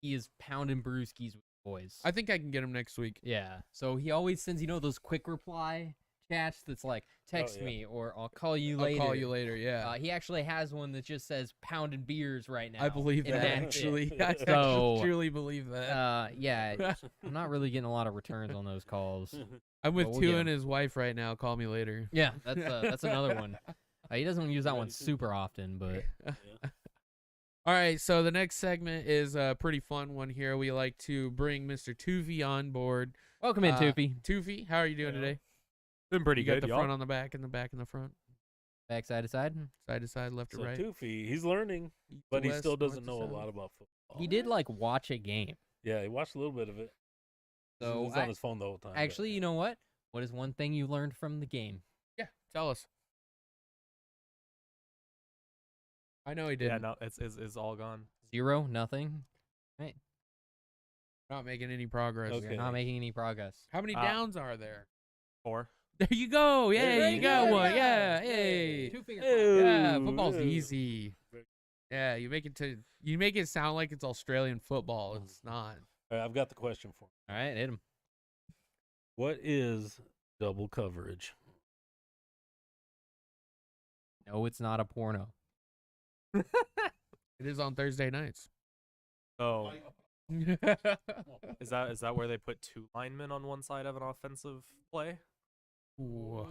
he is pounding brewskis with the boys. I think I can get him next week. Yeah. So he always sends, those quick reply chats that's like, text yeah. me or I'll call you I'll later. call you later. Yeah, He actually has one that just says pounding beers right now. I believe and that that's it. actually. I So, truly believe that. Yeah, I'm not really getting a lot of returns on those calls. I'm with we'll Two get and him. his wife right now. Call me later. Yeah, that's another one. He doesn't use that one super often, but All right, so the next segment is a pretty fun one here. We like to bring Mr. Twofee on board. welcome in, Twofee. Twofee, how are you doing Yeah. today? Been pretty You got good, the y'all. front on the back and the back in the front, Back side to side. side to side, left to So right. Twofee, he's learning, east to but he west, still north doesn't to know a south. lot about football. He did watch a game. Yeah, he watched a little bit of it. So He's on his phone the whole time. but- actually, you know what? What is one thing you learned from the game? Yeah, tell us. I know he did. Yeah, no, it's all gone. 0, nothing. Not making any progress. Okay. We're not making any progress. How many Ah. downs are there? 4. There you go. Yeah, There you you got go. one. Yeah. Yeah, hey. Two-finger Yeah, Ooh, football's ooh. easy. Yeah, you make it sound like it's Australian football. It's not. All right, I've got the question for you. All right, hit him. What is double coverage? No, it's not a porno. It is on Thursday nights. Oh, is that where they put 2 linemen on one side of an offensive play? Ooh,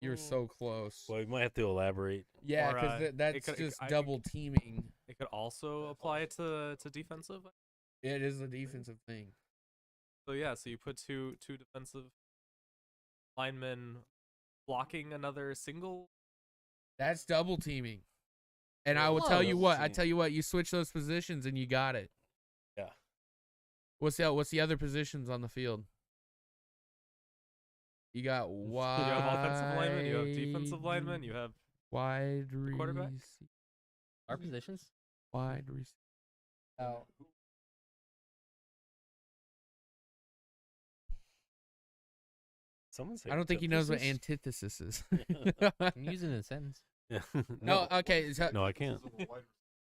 you're so close. Well, you might have to elaborate. Yeah, Or, because that's could- just I think- double teaming. It could also apply to defensive. It is a defensive thing. So yeah, so you put two defensive linemen blocking another single. That's double teaming. And Yeah, I will love tell you double what. I team. tell you what. You switch those positions and you got it. Yeah. What's the other positions on the field? You got wide. You have offensive linemen, you have defensive linemen, you have wide quarterback? Our positions? Wide receiver. Oh. Someone say I don't think he knows what antithesis? antithesis is. I'm using it in a sentence. No, okay. So, No, I can't.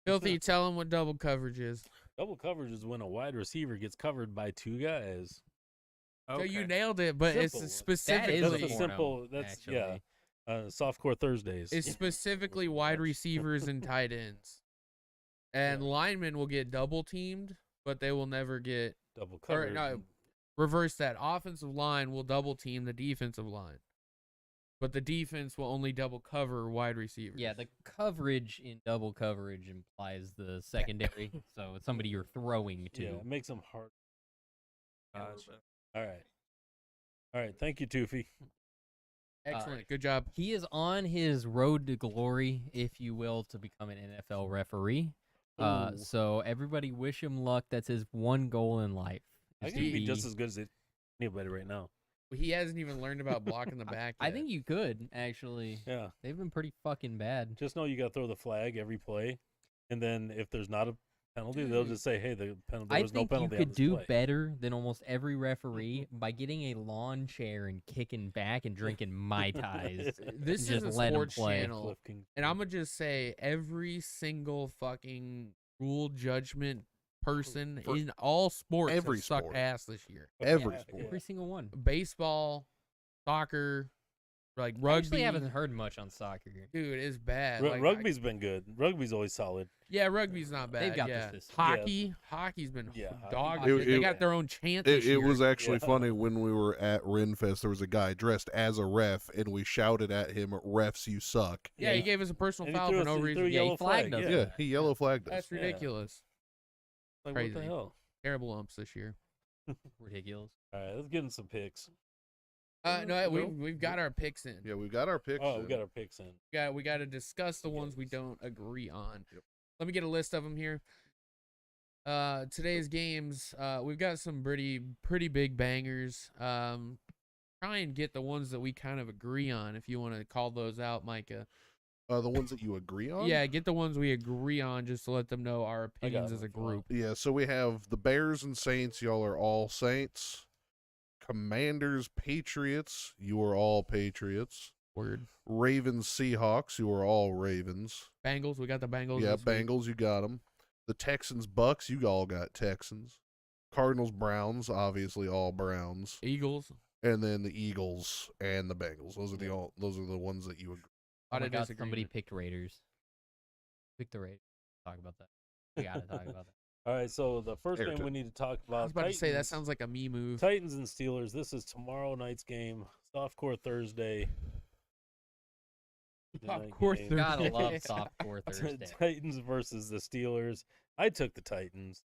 Filthy, tell him what double coverage is. Double coverage is when a wide receiver gets covered by 2 guys. So you Okay. nailed it, but Simple. it's That is That specifically. is That's a a porno, simple. That's actually. yeah. Softcore Thursdays. It's specifically wide receivers and tight ends. And linemen will get double teamed, but they will never get double or covered. no, reverse that. Offensive line will double team the defensive line. But the defense will only double cover wide receivers. Yeah, the coverage in double coverage implies the secondary, so it's somebody you're throwing to. Yeah, it makes them hard. Gotcha. All right. Thank you, Twofee. Excellent. Good job. He is on his road to glory, if you will, to become an NFL referee. Ooh. So everybody wish him luck. That's his one goal in life. I is can to be just as good as anybody right now. He hasn't even learned about blocking the back yet. I think you could, actually. Yeah. They've been pretty fucking bad. Just know you got to throw the flag every play, and then if there's not a penalty, they'll just say, "Hey, the penalty. There I was no think you penalty on could this do play." better than almost every referee by getting a lawn chair and kicking back and drinking Mai Tais. This Just is a let 'em sports play. channel. Cliff King. And I'm going to just say every single fucking rule judgment person For in all sports every have sucked sport. ass this year. Every Yeah, sport. Every single one. Baseball, soccer, like I rugby. actually haven't heard much on soccer. Dude, it's bad. Ru- Like, Rugby's been good. Rugby's always solid. yeah, rugby's not bad. They've got yeah. this system. Hockey's been Yeah, dog hockey- shit. They It- got their own chant It this year. was actually Yeah. funny when we were at Renfest. There was a guy dressed as a ref, and we shouted at him, "Refs, you suck!" yeah, he gave us a personal And he foul threw for us- no he threw a reason. Yeah, he yellow flag. flagged us. Yeah, he yellow flagged us. That's Yeah. ridiculous. Like, Crazy. what the hell? Terrible umps this year. Ridiculous. All right, let's get in some picks. No, we've got our picks in. Yeah, we got our picks. Oh, we in. got our picks in. We got to discuss the ones we don't agree on. Yep. Let me get a list of them here. Today's games, we've got some pretty big bangers. Try and get the ones that we kind of agree on. If you want to call those out, Micah. The ones that you agree on. Yeah, get the ones we agree on, just to let them know our opinions them as a as well. group. Yeah, so we have the Bears and Saints. Y'all are all Saints. Commanders, Patriots. You are all Patriots. Word. Ravens, Seahawks. You are all Ravens. Bengals, we got the Bengals. Yeah, this week. Bengals. You got them. The Texans, Bucks. You all got Texans. Cardinals, Browns. Obviously, all Browns. Eagles. And then the Eagles and the Bengals. Those are the ones that you agree. Oh Lot my of God, disagreement. somebody picked Raiders. Pick the Raiders. Talk about that. We gotta talk about that. All right, so the first There, game too. we need to talk about. I was about to say that Titans- sounds like a me move. Titans and Steelers. This is tomorrow night's game. Softcore Thursday. Of course, game. Gotta love Thursday. softcore Thursday. Titans versus the Steelers. I took the Titans.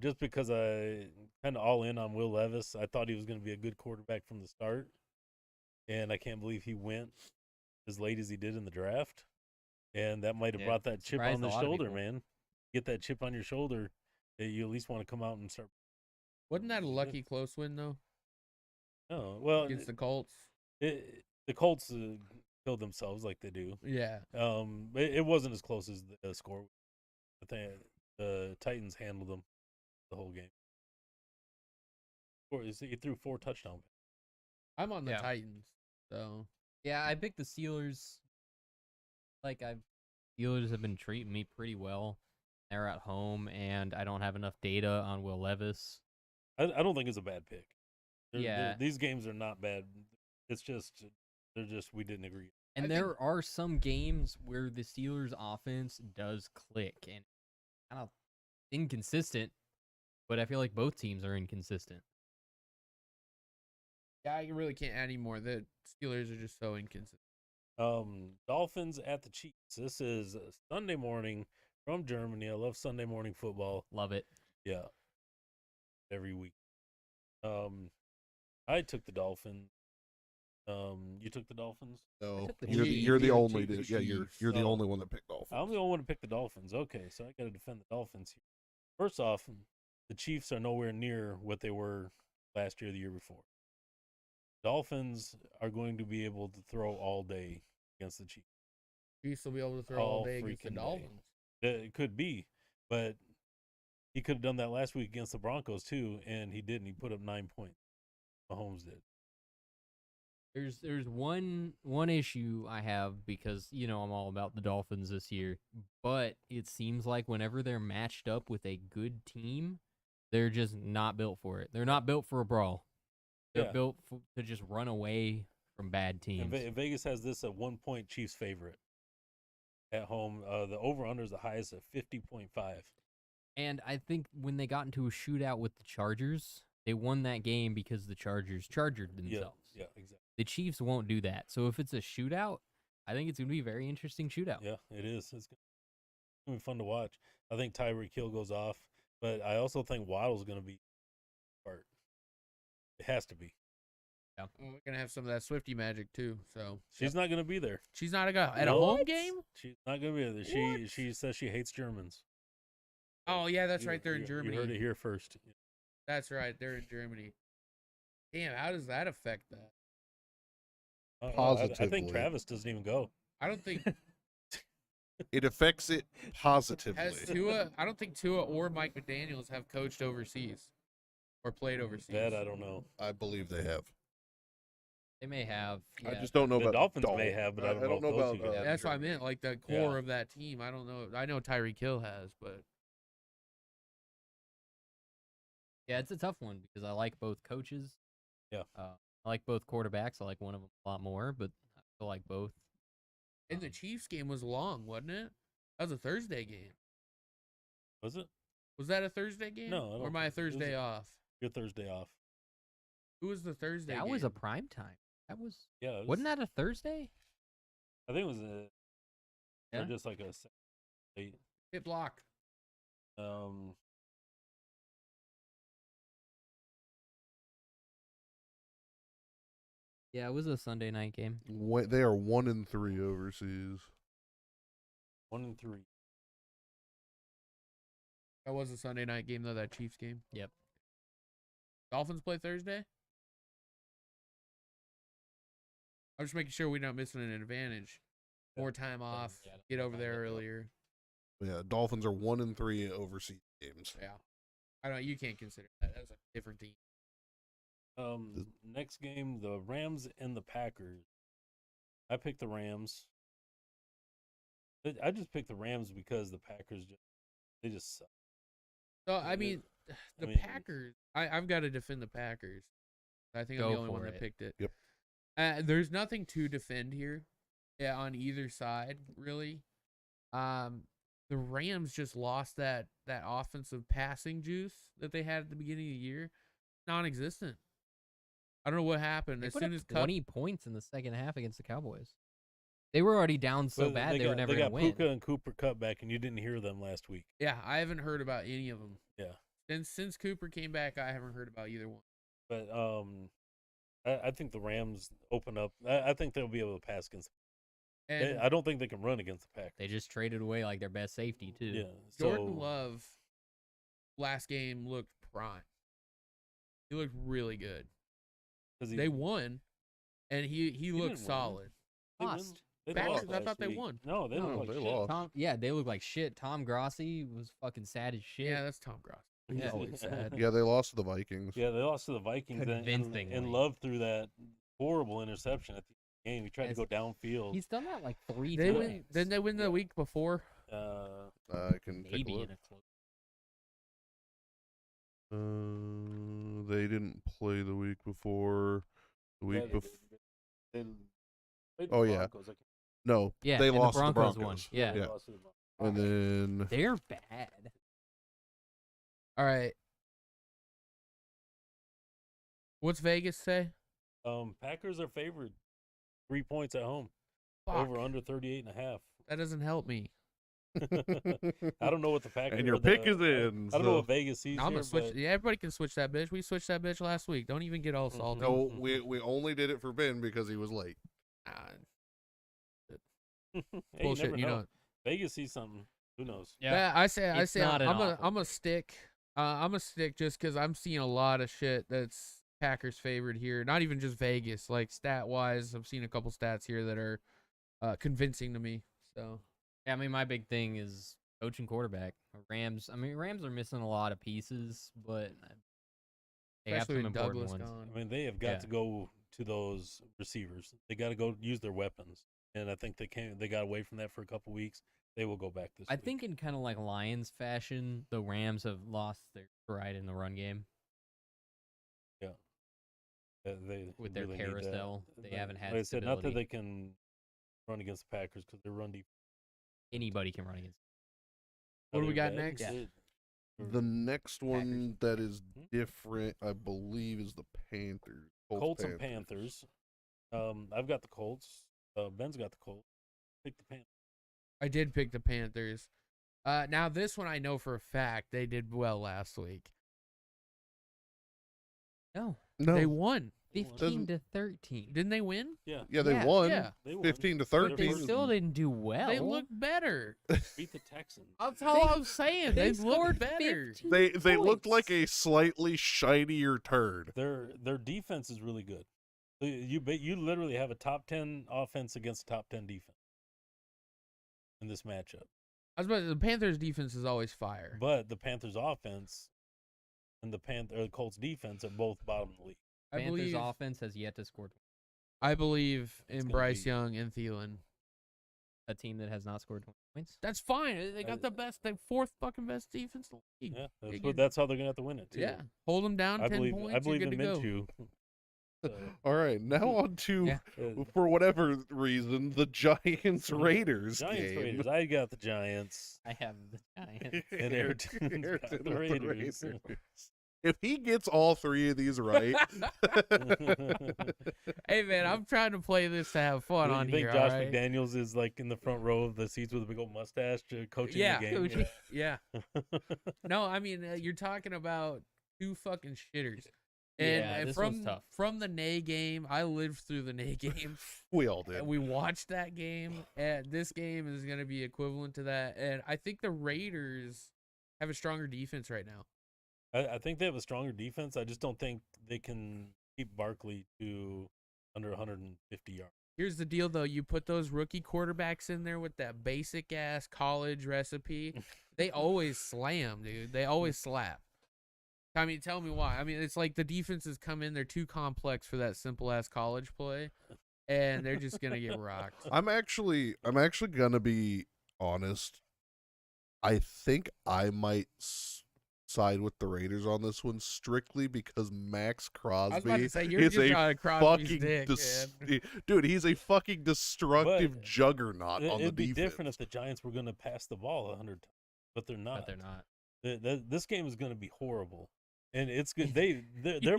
Just because I kind of all in on Will Levis. I thought he was going to be a good quarterback from the start. And I can't believe he went as late as he did in the draft. And that might have Yeah, brought that chip surprised on the a lot of shoulder, people. man. Get that chip on your shoulder. That you at least want to come out and start. Wasn't that a lucky close win though Oh, well, against the Colts? the Colts killed themselves like they do. Yeah. It wasn't as close as the score. I think the Titans handled them the whole game. He threw 4 touchdowns. I'm on the Yeah. Titans, so Yeah, I picked the Steelers. Steelers have been treating me pretty well. They're at home, and I don't have enough data on Will Levis. I don't think it's a bad pick. Yeah. These games are not bad. It's just we didn't agree. And I there are some games where the Steelers' offense does click, and kind of inconsistent. But I feel like both teams are inconsistent. yeah, I really can't add any more. The Steelers are just so inconsistent. Dolphins at the Chiefs. This is Sunday morning from Germany. I love Sunday morning football. Love it. Yeah. Every week. I took the Dolphins. You took the Dolphins? No, took the you're Chiefs. the You only. took the Yeah, you're Chiefs. the Oh. only one that picked Dolphins. I'm the only one to pick the Dolphins. Okay, so I got to defend the Dolphins here. First off, the Chiefs are nowhere near what they were last year, the year before. Dolphins are going to be able to throw all day against the Chiefs. Chiefs will be able to throw all All day against the freaking day. Dolphins. It could be, but he could have done that last week against the Broncos too, and he didn't. He put up 9 points. Mahomes did. There's one issue I have because I'm all about the Dolphins this year, but it seems like whenever they're matched up with a good team, they're just not built for it. They're not built for a brawl. They're Yeah. built to just run away from bad And teams. Vegas has this at 1 point Chiefs favorite at home. The over/under is the highest at 50.5. And I think when they got into a shootout with the Chargers, they won that game because the Chargers chargered themselves. Yeah, exactly. The Chiefs won't do that. So if it's a shootout, I think it's going to be a very interesting shootout. Yeah, it is. It's gonna be fun to watch. I think Tyreek Hill goes off, but I also think Waddle's gonna be part. It has to be. Well, we're gonna have some of that Swifty magic too. So She's not gonna be there. she's not at a home What? game. She's not gonna be there. She says she hates Germans. Oh yeah, that's You- right. They're in you- Germany. You heard it here first. That's right. They're in Germany. Damn, how does that affect that? I think Positively. Travis doesn't even go. I don't think It affects it positively. has Tua. I don't think Tua or Mike McDaniels have coached overseas or played overseas. That I don't know. I believe they have. They may have. I Yeah. just don't know The about Dolphins may have, but I don't know if those about. two guys- That's what I meant. Like the core Yeah. of that team. I don't know. I know Tyreek Hill has, but Yeah, it's a tough one because I like both coaches. Yeah. I like both quarterbacks. I like one of them a lot more, but I still like both. and the Chiefs game was long, wasn't it? That was a Thursday game. Was it Was that a Thursday game? No, I Or don't my think- it was Thursday a- off? your Thursday off? Who was the Thursday That game? was a prime time. That was. Yeah, Wasn't that a Thursday? I think it was a. Yeah. Or just like a. Late, hit block. Yeah, it was a Sunday night game. They are 1-3 overseas. 1-3. That was a Sunday night game though. That Chiefs game. Yep. Dolphins play Thursday. I'm just making sure we're not missing an advantage. More time off. yeah, Get over fine, there yeah. earlier. Yeah, Dolphins are 1-3 overseas games. Yeah. I don't. You can't consider that as a different team. Next game, the Rams and the Packers. I picked the Rams. I just picked the Rams because the Packers just suck. So I mean, the mean- Packers. I've got to defend the Packers. I think I'm Go the only one for that it. picked it. Yep. There's nothing to defend here. Yeah, on either side, really. The Rams just lost that offensive passing juice that they had at the beginning of the year. Non-existent. I don't know what happened. They As put soon up as Cup, 20 points in the second half against the Cowboys. They were already down so But bad they were never going to got win. Puka and Cooper cut back, and you didn't hear them last week. yeah, I haven't heard about any of them. Yeah, Since Cooper came back, I haven't heard about either one. but I think the Rams open up. I think they'll be able to pass against. And I don't think they can run against the Packers. They just traded away like their best safety too. Yeah, Jordan so Love last game looked prime. He looked really good. 'cause They won, and he looked didn't win. solid. they Lost. They Packers, lost I thought last they week. won. No, they No, look like they shit. lost. Yeah, they look like shit. Tom Grossi was fucking sad as shit. Yeah, that's Tom Gross. He's Yeah. always sad. Yeah, they lost to the Vikings. Yeah, they lost to the Vikings, Convincingly. and Love threw that horrible interception at the game. He tried to Yes. go downfield. He's done that like 3 They times. win. Didn't they win the week before? I can take a Maybe look. in a close. They didn't play the week before. The week before. Oh, yeah. No, Yeah, they and lost the to the Broncos Broncos. won. Yeah. Yeah. And then They're bad. All right. What's Vegas say? Packers are favored 3 points at home. Fuck. Over under 38.5. That doesn't help me. I don't know what the Packers and your or the- pick is in. I don't know so- what Vegas sees I'm here, gonna switch. but Yeah, everybody can switch that bitch. We switched that bitch last week. Don't even get all salty. No, we only did it for Ben because he was late. hey, Bullshit. never You know. know. Vegas sees something. Who knows? Yeah, I say It's not an offer. I'm a stick. I'm a stick just because I'm seeing a lot of shit that's Packers favored here. Not even just Vegas, like stat wise. I've seen a couple stats here that are convincing to me. So Yeah, I mean, my big thing is coach and quarterback. Rams. I mean, Rams are missing a lot of pieces, but they have especially some with important Douglas ones. gone. I mean, they have got Yeah. to go to those receivers. They got to go use their weapons, and I think they came. They got away from that for a couple weeks. They will go back this I week. think in kind of like Lions fashion, the Rams have lost their stride in the run game. They with their really need that. carousel. They haven't had Like I said, not that stability. they can run against the Packers because their run defense. Anybody can run against. What do we they're got bad. next? Yeah. The next one that is Hmm? different, I believe, is the Panthers. Colts and Panthers. I've got the Colts. Ben's got the Colts. Pick the Panthers. I did pick the Panthers. Now this one I know for a fact they did well last week. No, No, They won. 15 to 13. Didn't they win? Yeah, yeah, they Yeah, won yeah. they won. 15 to But They 13. still didn't do well. They look better. beat the Texans. That's all I'm saying. They scored look better. 15 They looked like points. a slightly shinier turd. Their defense is really good. You literally have a top 10 offense against a top 10 defense in this matchup. I was about the Panthers defense is always fire. But the Panthers offense and the Colts defense are both bottom of the league. I Panthers believe offense has yet to score. I believe It's in gonna Bryce be- Young and Thielen. A team that has not scored 20 points. That's fine. They got the fourth fucking best defense in the league. Yeah, that's how they're gonna have to win it too. Yeah. Hold them down I 10 believe points. I believe you're in good to go. Minshew. So, All right, now on to, Yeah. for whatever reason, the Giants Raiders Giants game. Raiders. I got the Giants. I have the Giants. And Ayrton's got the Raiders. If he gets all three of these right, Hey man, I'm trying to play this to have fun on you think here. Josh all right? McDaniels is like in the front row of the seats with a big old mustache coaching Yeah, the game? coaching. Yeah. No, I mean you're talking about two fucking shitters. And Yeah, this one's tough. from the Nay game, I lived through the Nay game. we all did. And we watched that game, and this game is going to be equivalent to that. And I think the Raiders have a stronger defense right now. I think they have a stronger defense. I just don't think they can keep Barkley to under 150 yards. Here's the deal, though. You put those rookie quarterbacks in there with that basic-ass college recipe, they always slam, dude. They always slap. I mean, tell me why. I mean, it's like the defenses come in, they're too complex for that simple-ass college play, and they're just going to get rocked. I'm actually gonna be honest. I think I might side with the Raiders on this one strictly because Max I was about Crosby to say, you're is just a on Crosby's fucking dick, man. dude. He's a fucking destructive But juggernaut on the It'd be defense. different if the Giants were going to pass the ball 100 times, but they're not. But they're not. This game is going to be horrible, and it's good. There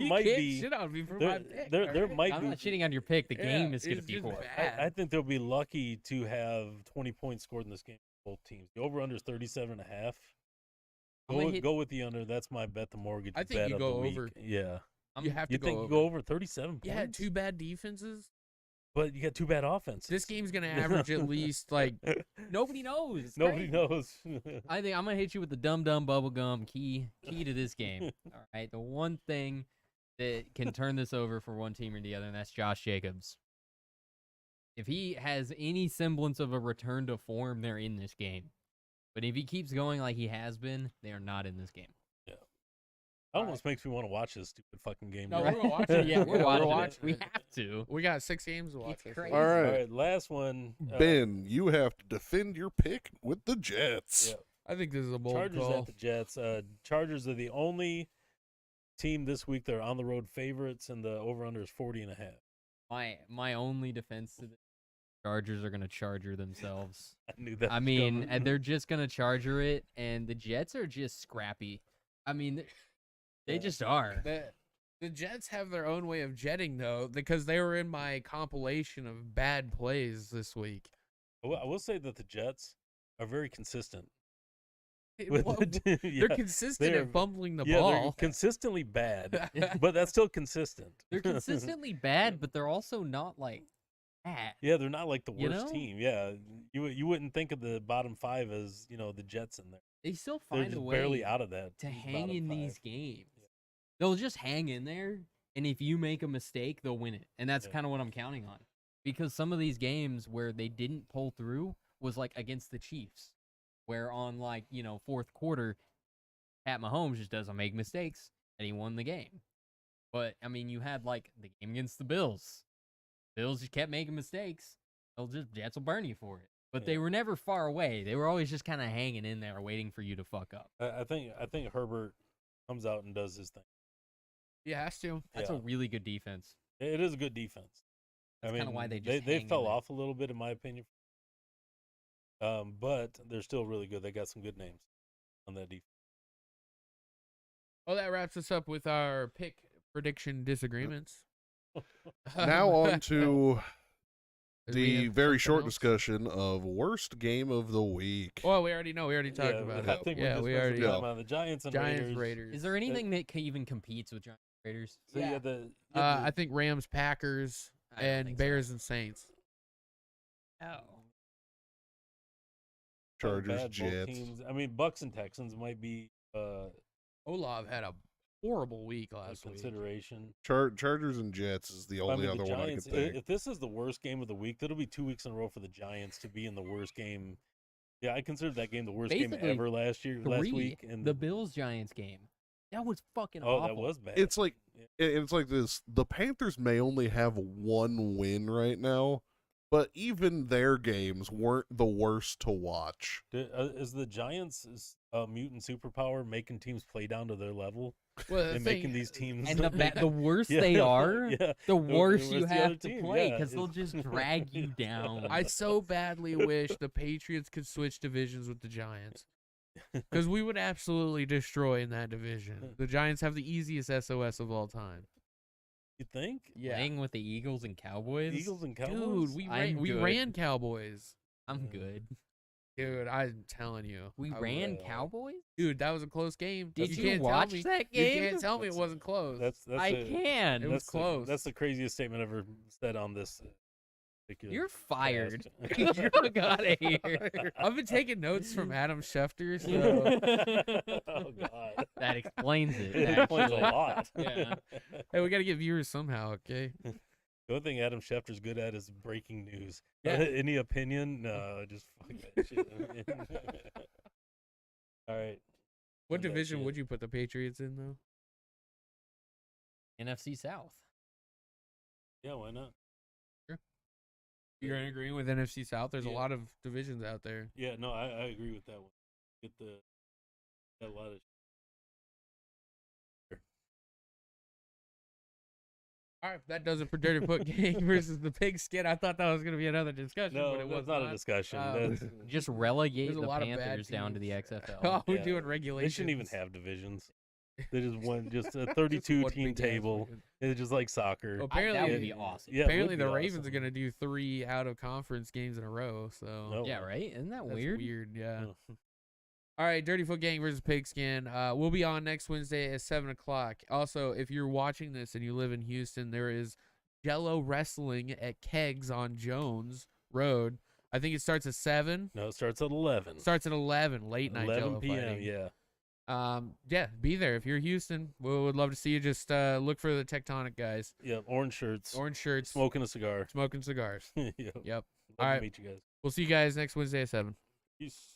You might can't be shit on me for there my pick, there alright? might I'm be. not shitting on your pick. The Yeah, game is going to it's be just horrible. bad. I think they'll be lucky to have 20 points scored in this game for both teams. The over under is 37.5. I'm gonna hit- Go with the under. That's my bet the mortgage. I think bet you of go the week. over. Yeah, You have to you go think over. you go over 37 points? Yeah, two bad defenses. but you got two bad offenses. This game's gonna average at least like Nobody knows. It's Nobody crazy. knows. I think I'm gonna hit you with the dumb bubblegum key to this game. All right, the one thing that can turn this over for one team or the other, and that's Josh Jacobs. If he has any semblance of a return to form, they're in this game. But if he keeps going like he has been, they are not in this game. Almost makes me want to watch this stupid fucking game. No, right? we're gonna watch it. Yeah, we're watching watching it. We it. have to. We got 6 games to watch. It's this crazy. week. All All right, right, last one. Ben, you have to defend your pick with the Jets. Yeah. I think this is a bold Chargers call. at the Jets. Chargers are the only team this week that are on the road favorites, and the over/under is 40.5. My only defense to the Chargers are gonna charger themselves. I knew that. I was mean, coming. and they're just gonna charger it, and the Jets are just scrappy. I mean, they Yeah. just are. The Jets have their own way of jetting though, because they were in my compilation of bad plays this week. I will say that the Jets are very consistent. with Well, the- they're yeah, consistent they're- at fumbling the yeah, they're ball. consistently bad, but that's still consistent. They're consistently bad, but they're also not like bad. Yeah, they're not like the You worst know? team. Yeah, you wouldn't think of the bottom 5 as the Jets in there. They still They're find just a way barely out of that to hang bottom in 5. these games. They'll just hang in there, and if you make a mistake, they'll win it. And that's Yeah. kind of what I'm counting on. Because some of these games where they didn't pull through was like against the Chiefs, where on fourth quarter, Pat Mahomes just doesn't make mistakes, and he won the game. But, I mean, you had like the game against the Bills. Bills just kept making mistakes. Jets will burn you for it. But they Yeah. were never far away. They were always just kind of hanging in there waiting for you to fuck up. I think Herbert comes out and does his thing. He has to. That's a really good defense. It is a good defense. That's I mean, kinda why they just they hang fell in it. off a little bit in my opinion. But they're still really good. They got some good names on that defense. Well, that wraps us up with our pick prediction disagreements. Now on to Did we the have very something short else? discussion of worst game of the week. Well, we already know. We already talked Yeah, about I it. think Yeah, we we just already. Yeah. talked about the Giants and Giants, Raiders. Raiders. Is there anything that even competes with Giants Raiders? So Yeah. I I think Rams, Packers, I don't and think so. Bears and Saints. Oh. Chargers, Jets. Teams. I mean, Bucks and Texans might be Olav had a horrible week a last week. consideration. Chargers and Jets is the I only mean, other the one I could Giants. think. If this is the worst game of the week, that'll be 2 weeks in a row for the Giants to be in the worst game. Yeah, I considered that game the worst game Basically, ever last week. And The Bills Giants game. That was fucking oh, awful. that was bad. It's like it's like this. The Panthers may only have one win right now, but even their games weren't the worst to watch. Is the Giants' mutant superpower making teams play down to their level Well, and making these teams And the worse Yeah, they are, yeah, the worse worse you the other have to team, play yeah, because they'll it's- just drag you down. I so badly wish the Patriots could switch divisions with the Giants. Because we would absolutely destroy in that division. The Giants have the easiest SOS of all time. You think? Playing with the Eagles and Cowboys. Eagles and Cowboys? Dude, we I'm good. ran Cowboys. I'm good. Dude, I'm telling you. We I ran will. Cowboys. Dude, that was a close game. Did you can't watch tell me, that You game? can't tell me it That's- wasn't close. That's I the- can. It was that's close. That's the craziest statement ever said on this. Particular You're fired. cast. You're out of here. I've been taking notes from Adam Schefter, so Oh God, That explains it. it explains a actually. lot. Yeah. hey, we got to get viewers somehow, okay? The only thing Adam Schefter's good at is breaking news. Yeah. Any opinion? No, just fuck that shit. All right. What That division shit. would you put the Patriots in, though? NFC South. Yeah, why not? You're in agreement with NFC South? There's a Yeah. lot of divisions out there. Yeah, no, I agree with that one. Get a lot of. All right, that does it for Dirtyfoot Gang versus the Pigskin. I thought that was going to be another discussion, No, but it was that's not a discussion. That's, Just relegate There's a the lot of bad Panthers down to the teams. XFL. Oh, we're Yeah. doing they regulations. shouldn't even have divisions. They just won just a Just 32 one team big ass table. fucking- It's just like soccer. Well, That apparently, would be awesome. Yeah, it apparently would be the Ravens awesome. are going to do 3 out of conference games in a row. So No. Yeah, right? Isn't that that's weird? weird. Yeah. Oh. All right, Dirtyfoot Gang versus Pigskin. We'll be on next Wednesday at 7:00. Also, if you're watching this and you live in Houston, there is Jello Wrestling at Kegs on Jones Road. I think it starts at 7. No, it starts at 11. Starts at 11, late night 11 Jello p.m. fighting. Yeah. Yeah, be there if you're Houston. We would love to see you. Just look for the Tectonic guys. Yeah. Orange shirts. Orange shirts, Smoking a cigar. smoking cigars. Yep. Yep. Love All to right. meet you guys. We'll see you guys next Wednesday at 7. Peace.